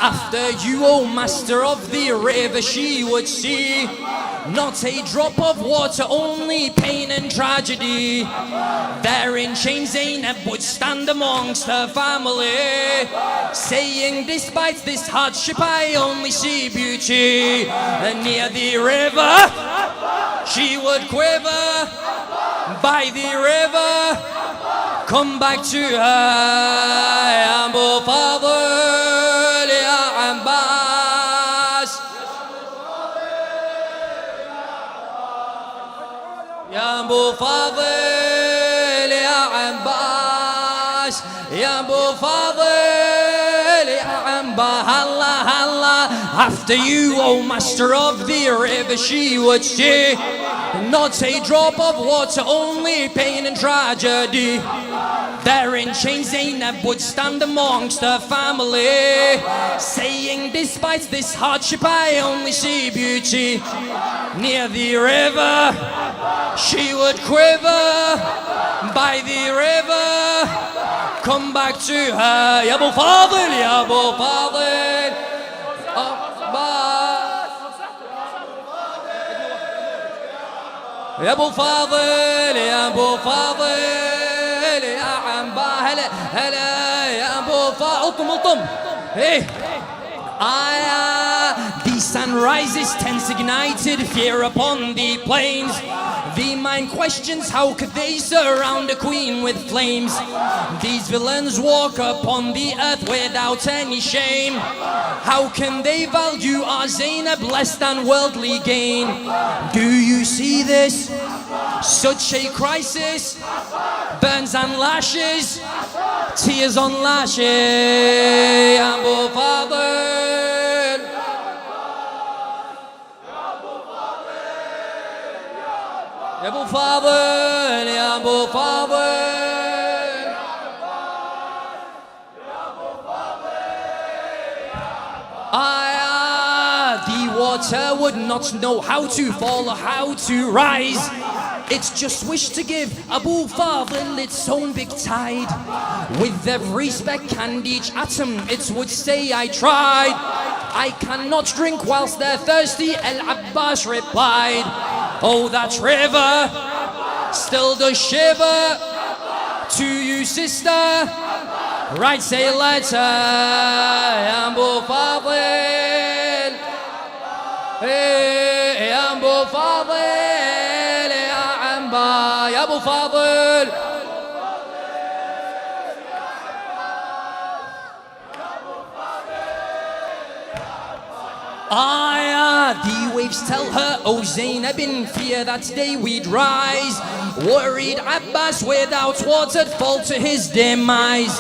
after you, O master of the river, she would see not a drop of water, only pain and tragedy. There in chains Zainab would stand amongst her family, saying, despite this hardship I only see beauty. And near the river she would quiver, by the river come back to her. Abu Fadl, ya Abbas, ya Abu Fadl, ya Abbas, ya Abu Fadl, ya Abbas. Allah, Allah, after you, O master of the river, she would see not a drop of water, only pain and tragedy. There in chains Zainab would stand amongst her family, saying, despite this hardship I only see beauty. Near the river she would quiver, by the river come back to her. Ya Abu Fadl, ya Abu Fadl, يا ابو فاضل يا ابو فاضل يا عمبا هلا هلا يا ابو فاضل الطم ايه The sun rises, tense, ignited, fear upon the plains. The mind questions, how could they surround a queen with flames? These villains walk upon the earth without any shame. How can they value our Zainab less than worldly gain? Do you see this? Such a crisis. Burns and lashes, tears on lashes. Abu Fadl, Abu Fadl, Abu Fadl. The water would not know how to fall or how to rise. It's just wish to give Abu Fadl its own big tide. With every speck and each atom it would say I tried. I cannot drink whilst they're thirsty, Abbas replied. Oh, that river still does shiver. To you, sister, writes a letter. Abu Fadl, hey, Abu Fadl. يا أبو فاضل the waves tell her, oh Zainab, in fear that day we'd rise. Worried Abbas without water'd fall to his demise.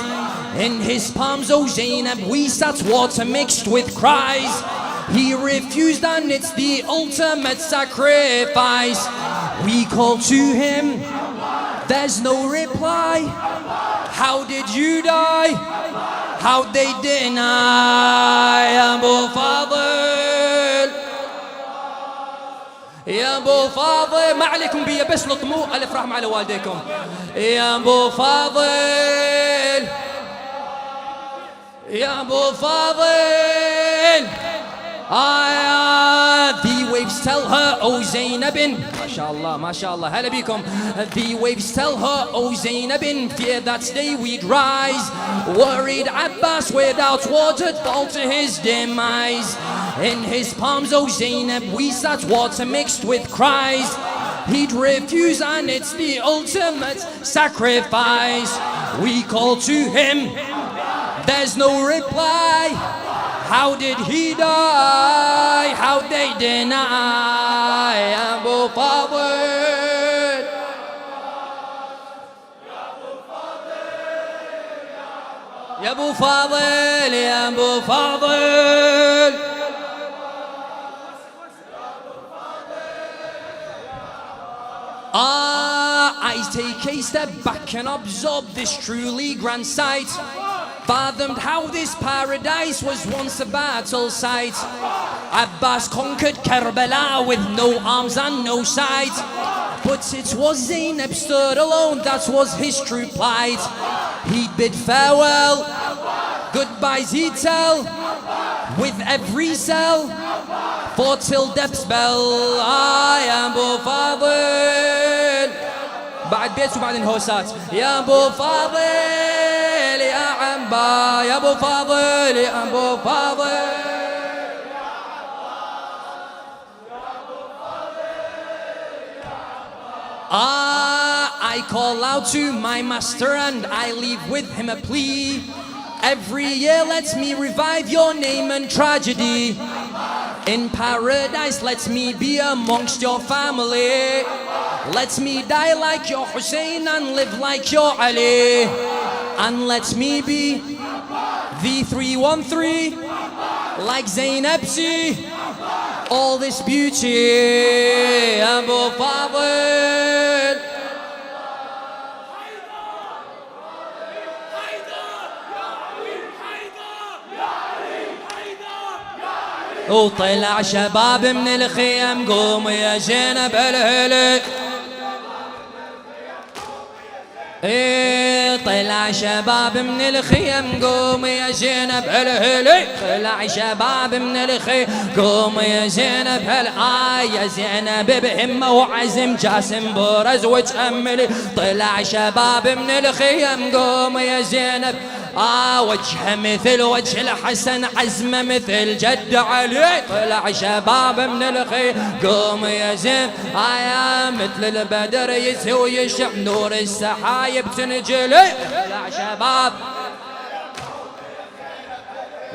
In his palms, oh Zainab, we sat, water mixed with cries. He refused and it's the ultimate sacrifice. We call to him, there's no reply. How did you die? How'd they deny? Abu Fadl, يا أبو فاضل ما عليكم بيا بس لطموا ألف رحمة على والديكم. يا أبو فاضل يا أبو فاضل. The waves tell her, oh Zainab, MashaAllah, MashaAllah, هلا بيكم. The waves tell her, oh Zainab, in fear that day we'd rise. Worried Abbas without water fall to his demise. In his palms, oh Zainab, we sat, water mixed with cries. He'd refuse and it's the ultimate sacrifice. We call to him, there's no reply. How did he die? How'd they deny? Abu Fadl, Ya Abu Fadl, Ya Abu Fadl. I take a step back and absorb this truly grand sight. Fathomed how this paradise was once a battle site. Abbas conquered Karbala with no arms and no sight. But it was Zainab stood alone, that was his true plight. He'd bid farewell, goodbyes he'd tell, with every cell, for till death's bell. I am Abu Fadl. بعد بيت وبعدين هوسات. يا أبو فاضل يا عمبا يا أبو فاضل يا أبو فاضل. I call out to my master and I leave with him a plea. Every year let me revive your name and tragedy. In paradise let me be amongst your family. Let me die like your Hussein and live like your Ali. And let me be the 313 like Zainabsi. All this beauty, Abu Fadl. وطلع شباب من الخيم قوم يا زينب الهلي. طلع شباب من الخيم قوم يا زينب الهلي. طلع شباب من الخيم قوم يا زينب يا زينب بهمة وعزم جاسم برز وتأملي. طلع شباب من الخيم قوم يا زينب وجهه مثل وجه الحسن، عزمه مثل جد علي. طلع شباب من الخيم قوم يا زين، يا مثل البدر يزهي ويشع نور السحايب تنجلي. طلع شباب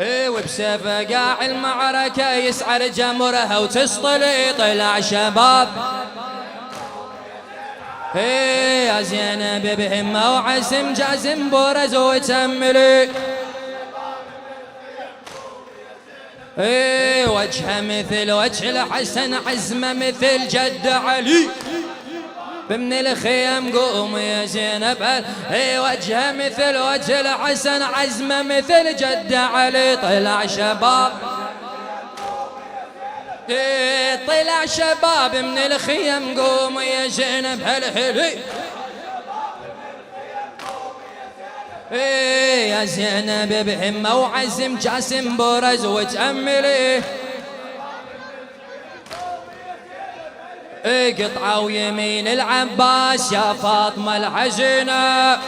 وبسيف قاع المعركة يسعر جمرها وتسطلي. طلع شباب يا زينب بهمة وعزم جازم برز وتملي. وجهه مثل وجه الحسن، عزمه مثل جد علي. بمن الخيم قوم يا زينب، وجهه مثل وجه الحسن، عزمه مثل جد علي. طلع شباب طلع شباب من الخيم قوم يا زينب هالهلي. يا زينب بهمة وعزم جاسم برز وتأملي. قطعوا يمين العباس يا فاطمة الحزينة.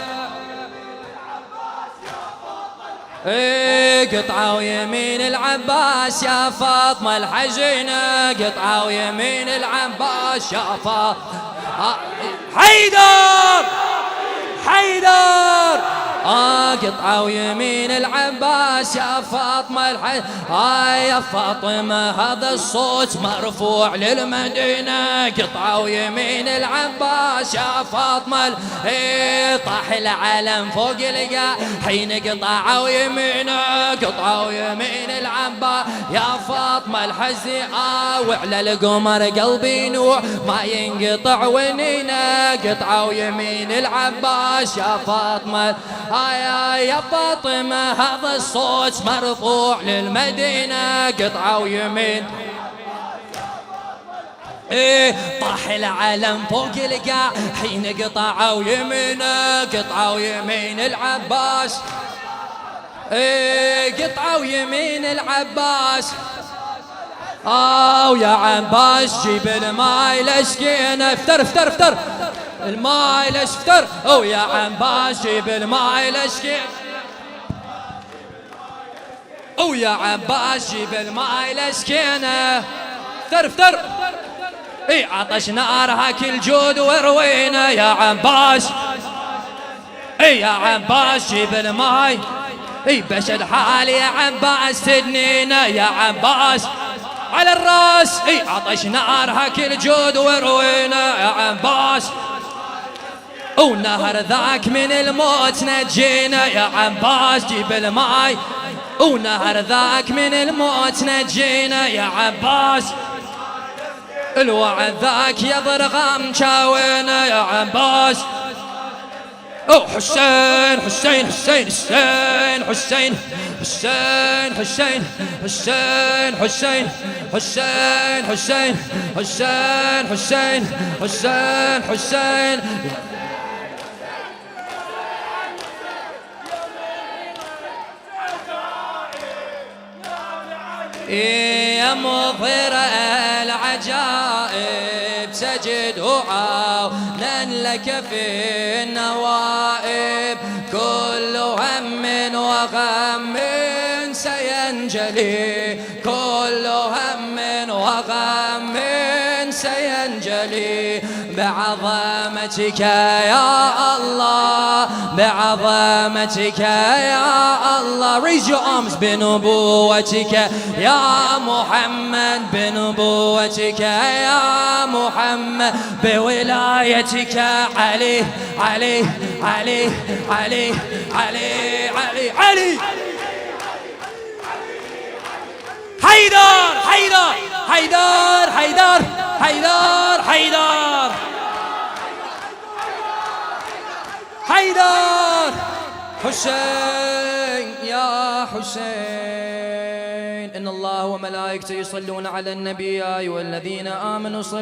قطعوا يمين العباس يا فاطمة الحزينة. قطعوا يمين العباس يا فاطمة. حيدر حيدر قطعوا يمين العباس يا فاطمة يا فاطمة هذا الصوت مرفوع للمدينة. قطعوا يمين العباس يا فاطمة طاح العلم فوق القاع حين قطعوا يمينه. قطعوا يمين العباس يا فاطمة الحزي. وعلى القمر قلبي نوع ما ينقطع ونينه. قطعوا يمين العباس يا فاطمة يا فاطمة هذا الصوت مرفوع للمدينة. قطعوا يمين طاح العلم فوق القاع حين قطعوا يمينه. قطعوا يمين العباس قطعوا يمين العباس. ويا عباس جيب الماي لشكينا. افتر افتر افتر الماي لشفتر. ويا عباس جيب الماي لشكينا. ويا عباس جيب الماي لشكينا. افتر افتر عطش نارها كل جود وروينا. يا عباس يا عباس جيب الماي بشد حالي يا عباس تدنينا. يا عباس على الراس عطش نارها كل جود وروينا. يا عباس ونهر ذاك من الموت نجينا. يا عباس جيب الماي ونهر ذاك من الموت نجينا. يا عباس الوعد ذاك يضرغم شاوينا. يا عباس حسين حسين حسين حسين حسين حسين حسين حسين حسين حسين حسين حسين حسين حسين حسين يا مظهر العجائب سجد وعونا لك في النوائب. كل هم وغم سينجلي. كل هم وغم سينجلي بعظمتك يا الله. بعظمتك يا الله. Raise your arms بنبوتك يا محمد. بنبوتك يا محمد. بولايتك علي علي علي علي علي علي علي. حيدر حيدر حيدر حيدر حيدر حيدر حيدر. حسين يا حسين. إن الله وملائكته يصلون على النبي يا أيها الذين آمنوا صلوا